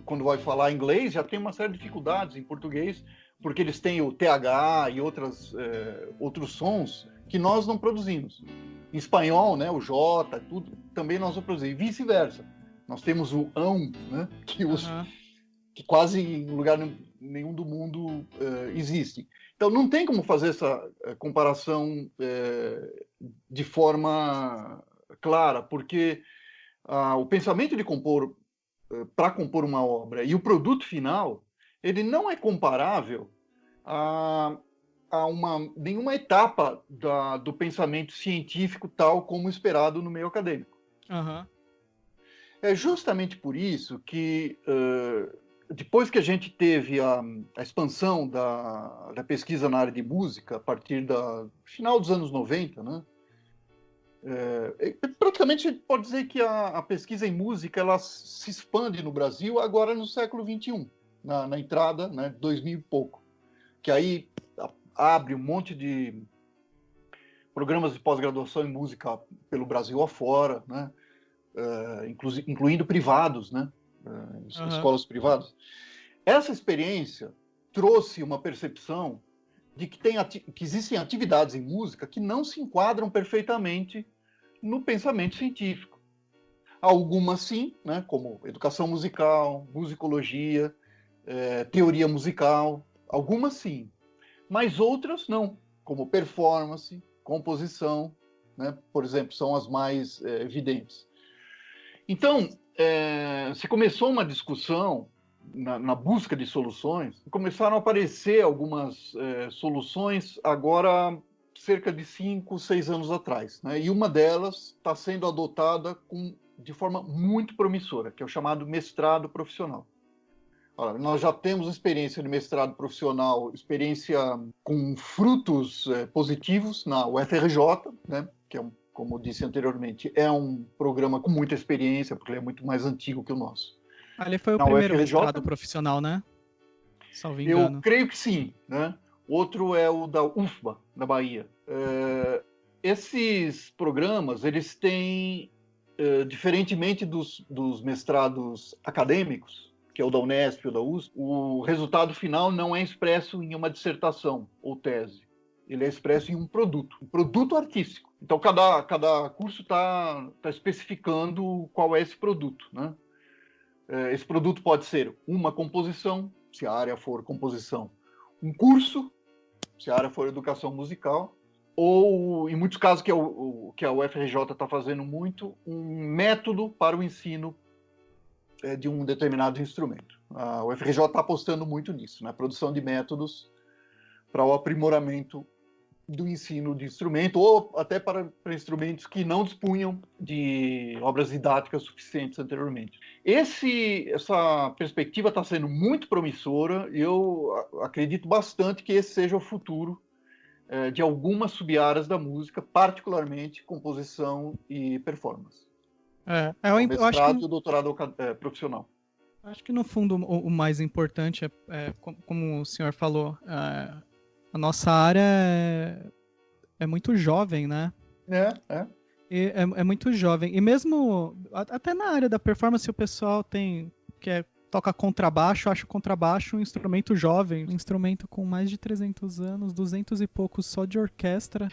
quando vai falar inglês, já tem uma série de dificuldades em português, porque eles têm o TH e outros sons que nós não produzimos. Em espanhol, né, o J, tudo, também nós não produzimos, e vice-versa. Nós temos o ão, né, que quase em lugar nenhum do mundo existe. Então, não tem como fazer essa comparação de forma clara, porque o pensamento de compor, para compor uma obra, e o produto final, ele não é comparável a nenhuma etapa do pensamento científico tal como esperado no meio acadêmico. É justamente por isso que depois que a gente teve a expansão da pesquisa na área de música, a partir do final dos anos 90, né? Praticamente a gente pode dizer que a pesquisa em música ela se expande no Brasil agora no século XXI, na entrada, né, 2000 e pouco, que aí abre um monte de programas de pós-graduação em música pelo Brasil afora, né? Incluindo privados, né? Escolas privadas. Essa experiência trouxe uma percepção de que existem atividades em música que não se enquadram perfeitamente no pensamento científico. Algumas sim, né, como educação musical, musicologia, teoria musical, algumas sim, mas outras não, como performance, composição, né, por exemplo, são as mais evidentes. Então, se começou uma discussão na busca de soluções, começaram a aparecer algumas soluções agora cerca de 5, 6 anos atrás, né? E uma delas está sendo adotada de forma muito promissora, que é o chamado mestrado profissional. Olha, nós já temos experiência de mestrado profissional, experiência com frutos positivos na UFRJ, né? Que é como eu disse anteriormente, é um programa com muita experiência, porque ele é muito mais antigo que o nosso. Ele foi o primeiro mestrado profissional, né? Salvo engano. Eu creio que sim, né? Outro é o da UFBA, na Bahia. Esses programas, eles têm, diferentemente dos mestrados acadêmicos, que é o da Unesp ou da USP, o resultado final não é expresso em uma dissertação ou tese. Ele é expresso em um produto artístico. Então, cada curso está especificando qual é esse produto, né? Esse produto pode ser uma composição, se a área for composição, um curso, se a área for educação musical, ou, em muitos casos, que a UFRJ está fazendo muito, um método para o ensino de um determinado instrumento. A UFRJ está apostando muito nisso, na produção de métodos para o aprimoramento do ensino de instrumento, ou até para instrumentos que não dispunham de obras didáticas suficientes anteriormente. Essa perspectiva está sendo muito promissora e eu acredito bastante que esse seja o futuro de algumas sub-áreas da música, particularmente composição e performance. Eu mestrado acho que... e o doutorado profissional. Acho que no fundo o mais importante como o senhor falou, a nossa área é muito jovem, né? É muito jovem. E mesmo até na área da performance o pessoal toca contrabaixo, acho o contrabaixo um instrumento jovem. Um instrumento com mais de 300 anos, 200 e poucos só de orquestra.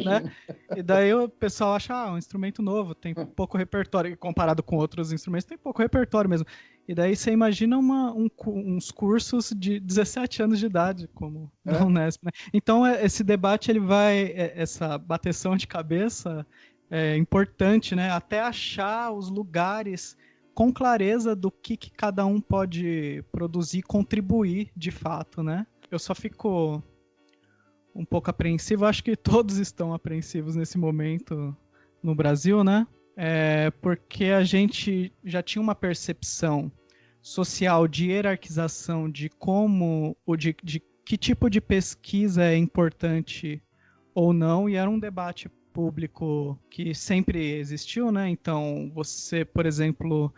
Né? E daí o pessoal acha, um instrumento novo, tem pouco repertório, comparado com outros instrumentos, tem pouco repertório mesmo. E daí você imagina uns cursos de 17 anos de idade, como na Unesp, né? Então esse debate, essa bateção de cabeça é importante, né? Até achar os lugares com clareza do que cada um pode produzir e contribuir de fato, né? Eu só fico um pouco apreensivo, acho que todos estão apreensivos nesse momento no Brasil, né? Porque a gente já tinha uma percepção social de hierarquização de de que tipo de pesquisa é importante ou não, e era um debate público que sempre existiu, né? Então, você, por exemplo,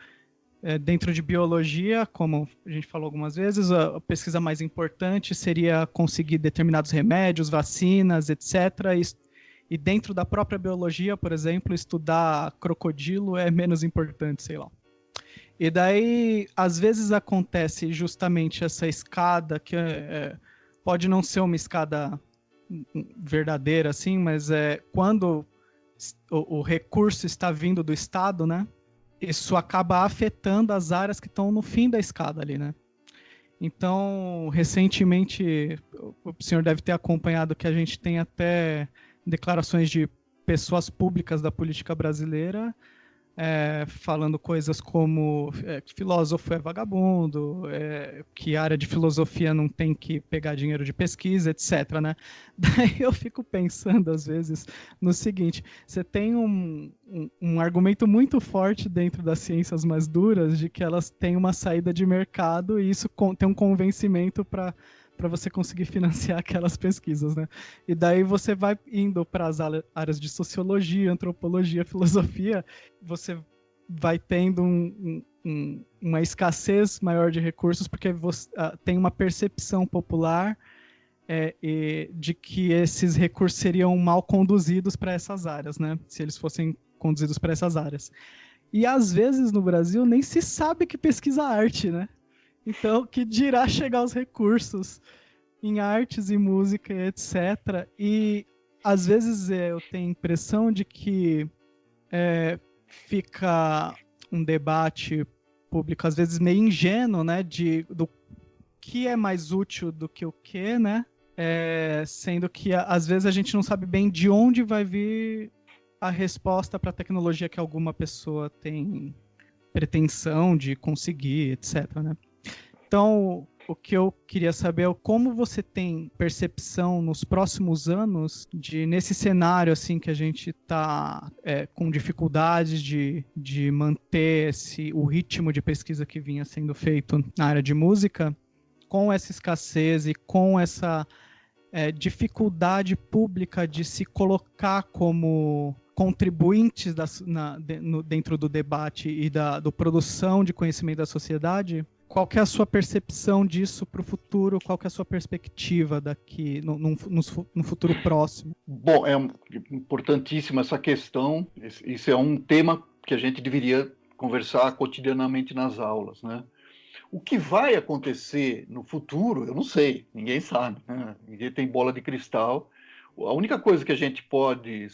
dentro de biologia, como a gente falou algumas vezes, a pesquisa mais importante seria conseguir determinados remédios, vacinas, etc. E dentro da própria biologia, por exemplo, estudar crocodilo é menos importante, sei lá. E daí, às vezes acontece justamente essa escada, que pode não ser uma escada verdadeira, assim, mas quando o recurso está vindo do Estado, né? Isso acaba afetando as áreas que estão no fim da escada ali, né? Então, recentemente, o senhor deve ter acompanhado que a gente tem até declarações de pessoas públicas da política brasileira falando coisas como que filósofo é vagabundo, que a área de filosofia não tem que pegar dinheiro de pesquisa, etc, né? Daí eu fico pensando, às vezes, no seguinte: você tem um argumento muito forte dentro das ciências mais duras de que elas têm uma saída de mercado e isso tem um convencimento para você conseguir financiar aquelas pesquisas, né? E daí você vai indo para as áreas de sociologia, antropologia, filosofia, você vai tendo uma escassez maior de recursos porque você tem uma percepção popular de que esses recursos seriam mal conduzidos para essas áreas, né? Se eles fossem conduzidos para essas áreas. E às vezes no Brasil nem se sabe que pesquisa arte, né? Então, que dirá chegar os recursos em artes e música, etc. E, às vezes, eu tenho a impressão de que fica um debate público, às vezes, meio ingênuo, né? Do que é mais útil do que o que, né? Sendo que, às vezes, a gente não sabe bem de onde vai vir a resposta para a tecnologia que alguma pessoa tem pretensão de conseguir, etc., né? Então, o que eu queria saber é como você tem percepção nos próximos anos nesse cenário assim que a gente está com dificuldades de manter o ritmo de pesquisa que vinha sendo feito na área de música, com essa escassez e com essa dificuldade pública de se colocar como contribuintes dentro do debate e da produção de conhecimento da sociedade. Qual que é a sua percepção disso para o futuro? Qual que é a sua perspectiva daqui no futuro próximo? Bom, é importantíssima essa questão. Isso é um tema que a gente deveria conversar cotidianamente nas aulas, né? O que vai acontecer no futuro, eu não sei, ninguém sabe, né? Ninguém tem bola de cristal. A única coisa que a gente pode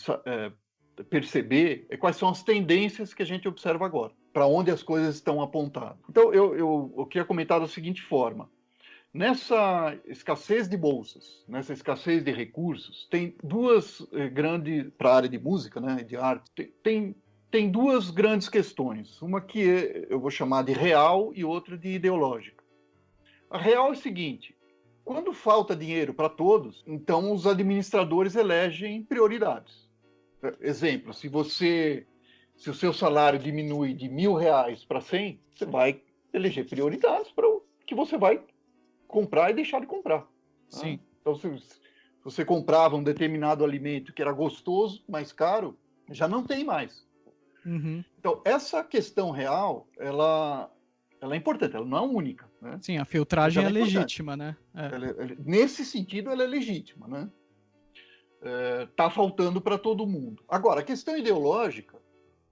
perceber quais são as tendências que a gente observa agora, para onde as coisas estão apontadas. Então, eu queria comentar da seguinte forma: nessa escassez de bolsas, nessa escassez de recursos, tem duas grandes, para a área de música, né, de arte, tem duas grandes questões. Uma que eu vou chamar de real e outra de ideológica. A real é o seguinte: quando falta dinheiro para todos, então os administradores elegem prioridades. Exemplo, se o seu salário diminui de R$1.000 para 100, você vai eleger prioridades para o que você vai comprar e deixar de comprar. Sim. Então, se você comprava um determinado alimento que era gostoso, mais caro, já não tem mais. Uhum. Então, essa questão real, ela ela é importante, ela não é única, né? Sim, a filtragem é legítima, né? Nesse sentido, ela é legítima, né? Tá faltando para todo mundo. Agora, a questão ideológica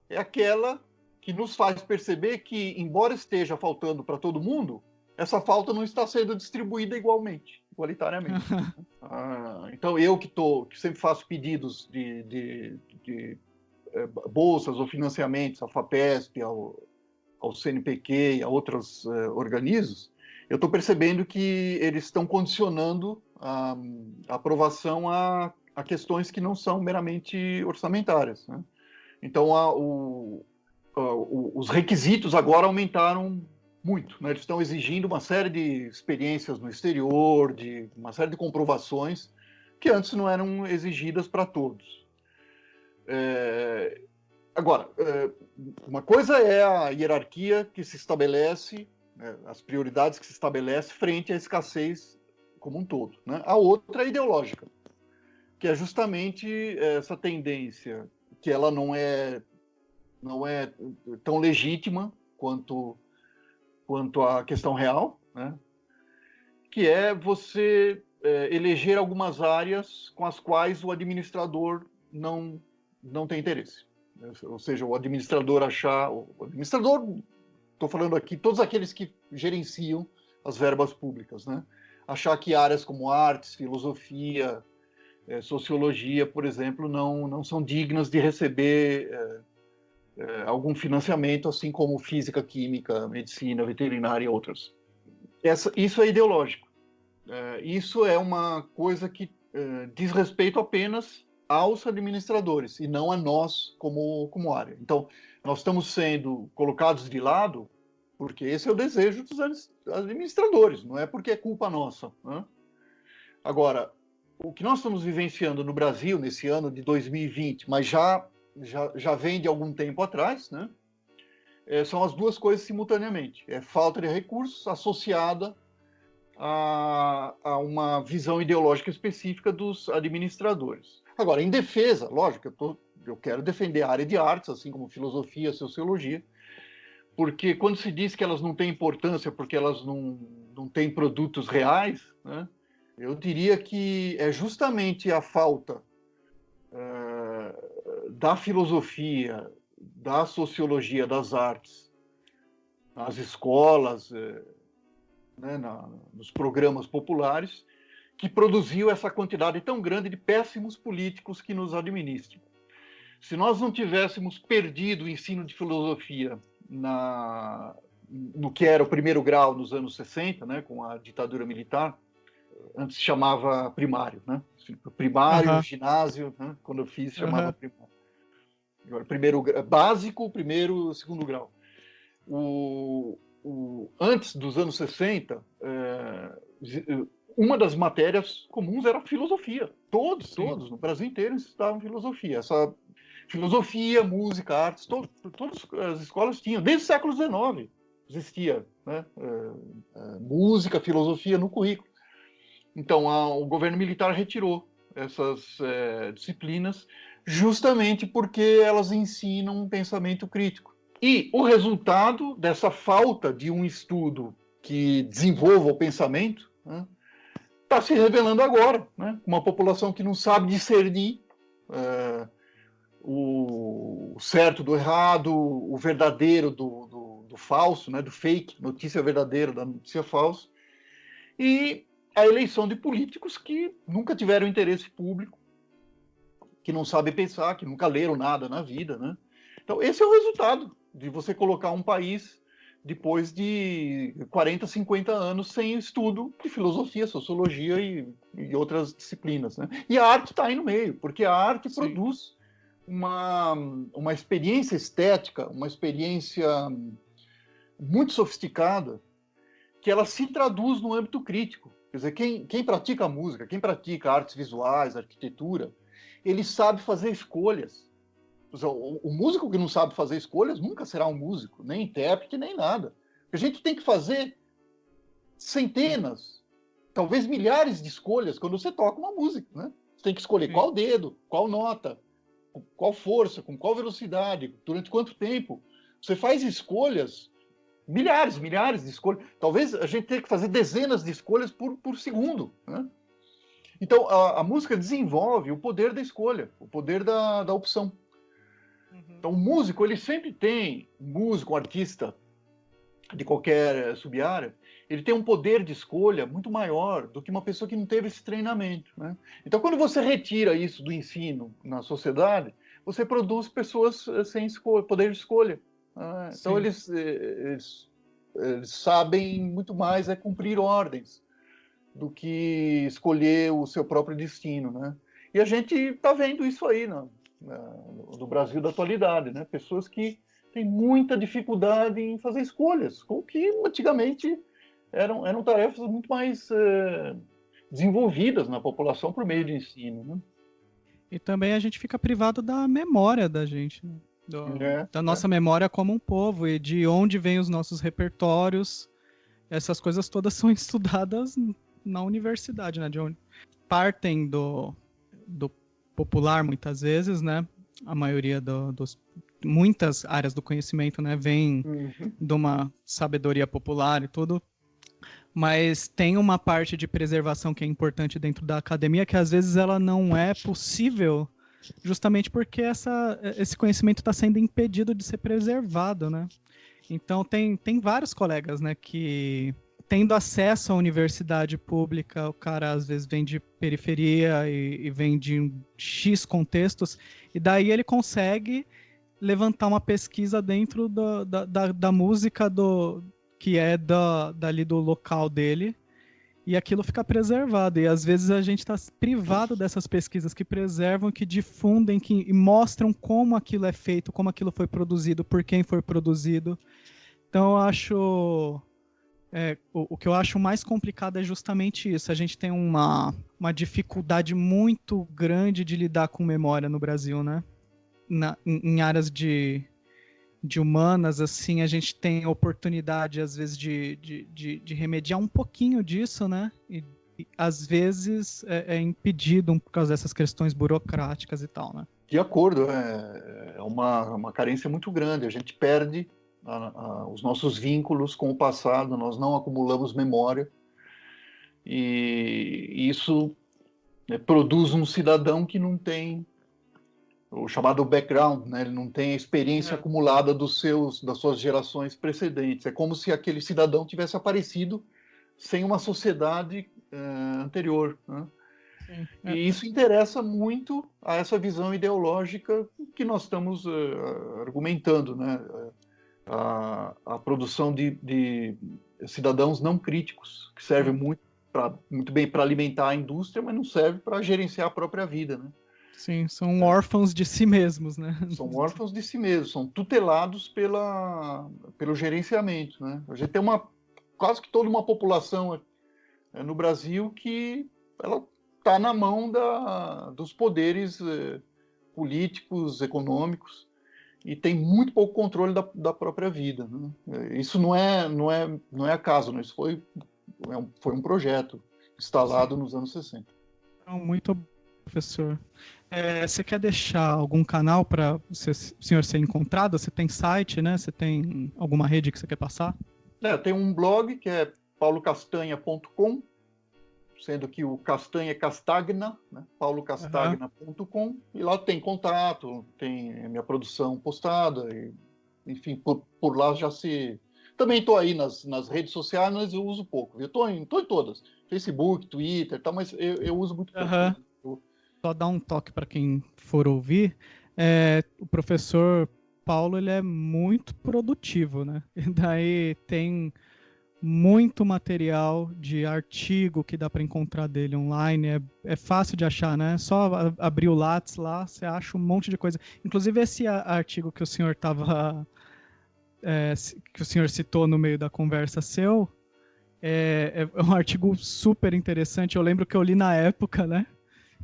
é aquela que nos faz perceber que, embora esteja faltando para todo mundo, essa falta não está sendo distribuída igualitariamente. Então, eu que sempre faço pedidos de bolsas ou financiamentos à FAPESP, ao CNPq e a outros organismos, eu estou percebendo que eles estão condicionando a aprovação a questões que não são meramente orçamentárias, né? Então, os requisitos agora aumentaram muito, né? Eles estão exigindo uma série de experiências no exterior, uma série de comprovações que antes não eram exigidas para todos. Agora, uma coisa é a hierarquia que se estabelece, né, as prioridades que se estabelece frente à escassez como um todo, né? A outra é ideológica, que é justamente essa tendência que ela não é tão legítima quanto a questão real, né? Que é você eleger algumas áreas com as quais o administrador não tem interesse. Ou seja, o administrador estou falando aqui, todos aqueles que gerenciam as verbas públicas, né? Achar que áreas como artes, filosofia, sociologia, por exemplo, não são dignas de receber algum financiamento, assim como física, química, medicina, veterinária e outras. Isso é ideológico. Isso é uma coisa que diz respeito apenas aos administradores e não a nós como área. Então, nós estamos sendo colocados de lado porque esse é o desejo dos administradores, não é porque é culpa nossa, né? Agora, o que nós estamos vivenciando no Brasil nesse ano de 2020, mas já vem de algum tempo atrás, né? São as duas coisas simultaneamente. É falta de recursos associada a uma visão ideológica específica dos administradores. Agora, em defesa, lógico, eu quero defender a área de artes, assim como filosofia, sociologia, porque quando se diz que elas não têm importância porque elas não têm produtos reais, né? Eu diria que é justamente a falta da filosofia, da sociologia, das artes, nas escolas, né, nos programas populares, que produziu essa quantidade tão grande de péssimos políticos que nos administram. Se nós não tivéssemos perdido o ensino de filosofia no que era o primeiro grau nos anos 60, né, com a ditadura militar, antes se chamava primário, né? Primário, ginásio, né? Quando eu fiz chamava primário. Agora, primeiro básico, primeiro, segundo grau. Antes dos anos 60, uma das matérias comuns era filosofia. Todos no Brasil inteiro estudavam filosofia. Essa filosofia, música, artes, todas as escolas tinham. Desde o século XIX existia, né? Música, filosofia no currículo. Então, o governo militar retirou essas disciplinas justamente porque elas ensinam um pensamento crítico. E o resultado dessa falta de um estudo que desenvolva o pensamento, né, está se revelando agora, né? Uma população que não sabe discernir o certo do errado, o verdadeiro do falso, né? Do fake, notícia verdadeira da notícia falsa. E a eleição de políticos que nunca tiveram interesse público, que não sabem pensar, que nunca leram nada na vida, né? Então, esse é o resultado de você colocar um país depois de 40, 50 anos sem estudo de filosofia, sociologia e outras disciplinas, né? E a arte está aí no meio, porque a arte produz uma experiência estética, uma experiência muito sofisticada, que ela se traduz no âmbito crítico. Quer dizer, quem pratica música, quem pratica artes visuais, arquitetura, ele sabe fazer escolhas. O músico que não sabe fazer escolhas nunca será um músico, nem intérprete, nem nada. A gente tem que fazer centenas, talvez milhares de escolhas quando você toca uma música, né? Você tem que escolher qual dedo, qual nota, qual força, com qual velocidade, durante quanto tempo. Você faz escolhas milhares de escolhas. Talvez a gente tenha que fazer dezenas de escolhas por segundo, né? Então, a música desenvolve o poder da escolha, o poder da opção. Então, o músico, ele sempre tem, um artista de qualquer sub-área, ele tem um poder de escolha muito maior do que uma pessoa que não teve esse treinamento, né? Então, quando você retira isso do ensino na sociedade, você produz pessoas sem poder de escolha. Né? Então, eles sabem muito mais cumprir ordens do que escolher o seu próprio destino, né? E a gente está vendo isso aí no Brasil da atualidade, né? Pessoas que têm muita dificuldade em fazer escolhas, com que antigamente eram tarefas muito mais desenvolvidas na população por meio de ensino, né? E também a gente fica privado da memória da gente, né? Da nossa memória como um povo e de onde vêm os nossos repertórios. Essas coisas todas são estudadas na universidade, né? De onde partem do popular muitas vezes, né? A maioria muitas áreas do conhecimento, né, vem de uma sabedoria popular e tudo, mas tem uma parte de preservação que é importante dentro da academia, que às vezes ela não é possível, justamente porque esse conhecimento está sendo impedido de ser preservado, né? Então tem vários colegas, né, que tendo acesso à universidade pública, o cara às vezes vem de periferia e vem de X contextos, e daí ele consegue levantar uma pesquisa dentro da música que é dali do local dele, e aquilo fica preservado. E às vezes a gente está privado dessas pesquisas que preservam, que difundem, e mostram como aquilo é feito, como aquilo foi produzido, por quem foi produzido. Então eu acho... o que eu acho mais complicado é justamente isso. A gente tem uma dificuldade muito grande de lidar com memória no Brasil, né? Em áreas de humanas, assim, a gente tem oportunidade, às vezes, de remediar um pouquinho disso, né? E às vezes é impedido por causa dessas questões burocráticas e tal, né? De acordo, é uma carência muito grande. A gente perde os nossos vínculos com o passado, nós não acumulamos memória, e isso produz um cidadão que não tem o chamado background, né? Ele não tem a experiência acumulada das suas gerações precedentes. É como se aquele cidadão tivesse aparecido sem uma sociedade anterior, né? E isso interessa muito a essa visão ideológica que nós estamos argumentando, né? A produção de cidadãos não críticos, que serve muito bem para alimentar a indústria, mas não serve para gerenciar a própria vida, né? Sim, são órfãos de si mesmos, né? São órfãos de si mesmos, são tutelados pelo gerenciamento, né? A gente tem quase que toda uma população no Brasil que ela está na mão dos poderes políticos, econômicos, e tem muito pouco controle da própria vida, né? Isso não é acaso, né? Isso foi um projeto instalado nos anos 60. Muito bom, professor. Você quer deixar algum canal para o senhor ser encontrado? Você tem site, né? Você tem alguma rede que você quer passar? Tem um blog que é paulocastanha.com, sendo que o Castanha é Castagna, né? paulocastagna.com, e lá tem contato, tem minha produção postada, e, enfim, por lá já se... Também estou aí nas redes sociais, mas eu uso pouco. Eu estou em todas, Facebook, Twitter, tá, mas eu uso muito pouco. Só dar um toque para quem for ouvir, o professor Paulo, ele é muito produtivo, né? E daí tem muito material de artigo que dá para encontrar dele online, é fácil de achar, né? Só abrir o Lattes lá, você acha um monte de coisa. Inclusive esse artigo que o senhor que o senhor citou no meio da conversa seu, é um artigo super interessante. Eu lembro que eu li na época, né?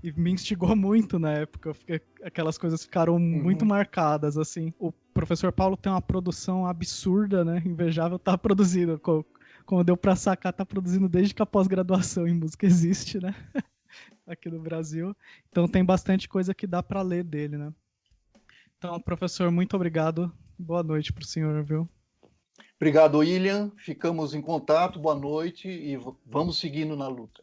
E me instigou muito na época. Aquelas coisas ficaram muito marcadas, assim. O professor Paulo tem uma produção absurda, né? Invejável, tá produzindo. Como deu pra sacar, tá produzindo desde que a pós-graduação em música existe, né? Aqui no Brasil. Então tem bastante coisa que dá pra ler dele, né? Então, professor, muito obrigado. Boa noite pro senhor, viu? Obrigado, William. Ficamos em contato. Boa noite e vamos seguindo na luta.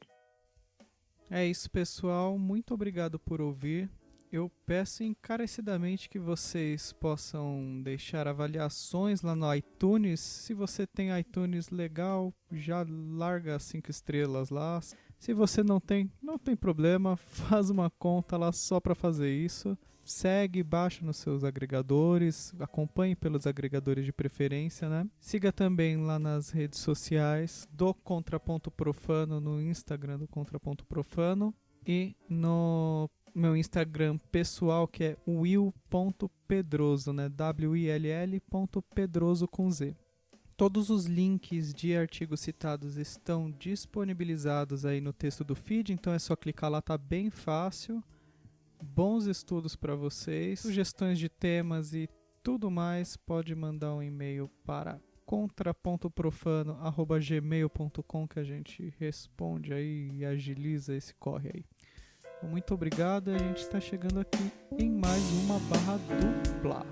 É isso, pessoal. Muito obrigado por ouvir. Eu peço encarecidamente que vocês possam deixar avaliações lá no iTunes. Se você tem iTunes, legal, já larga 5 estrelas lá. Se você não tem problema, faz uma conta lá só para fazer isso. Segue, baixa nos seus agregadores, acompanhe pelos agregadores de preferência, né? Siga também lá nas redes sociais do Contraponto Profano, no Instagram do Contraponto Profano e no meu Instagram pessoal, que é will.pedroso, né? WILL.pedroso com Z. Todos os links de artigos citados estão disponibilizados aí no texto do feed, então é só clicar lá, tá bem fácil. Bons estudos para vocês, sugestões de temas e tudo mais, pode mandar um e-mail para contrapontoprofano@gmail.com que a gente responde aí e agiliza esse corre aí. Muito obrigado, a gente está chegando aqui em mais uma barra dupla.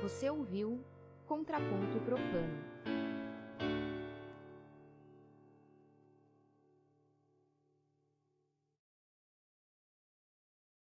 Você ouviu Contraponto Profano.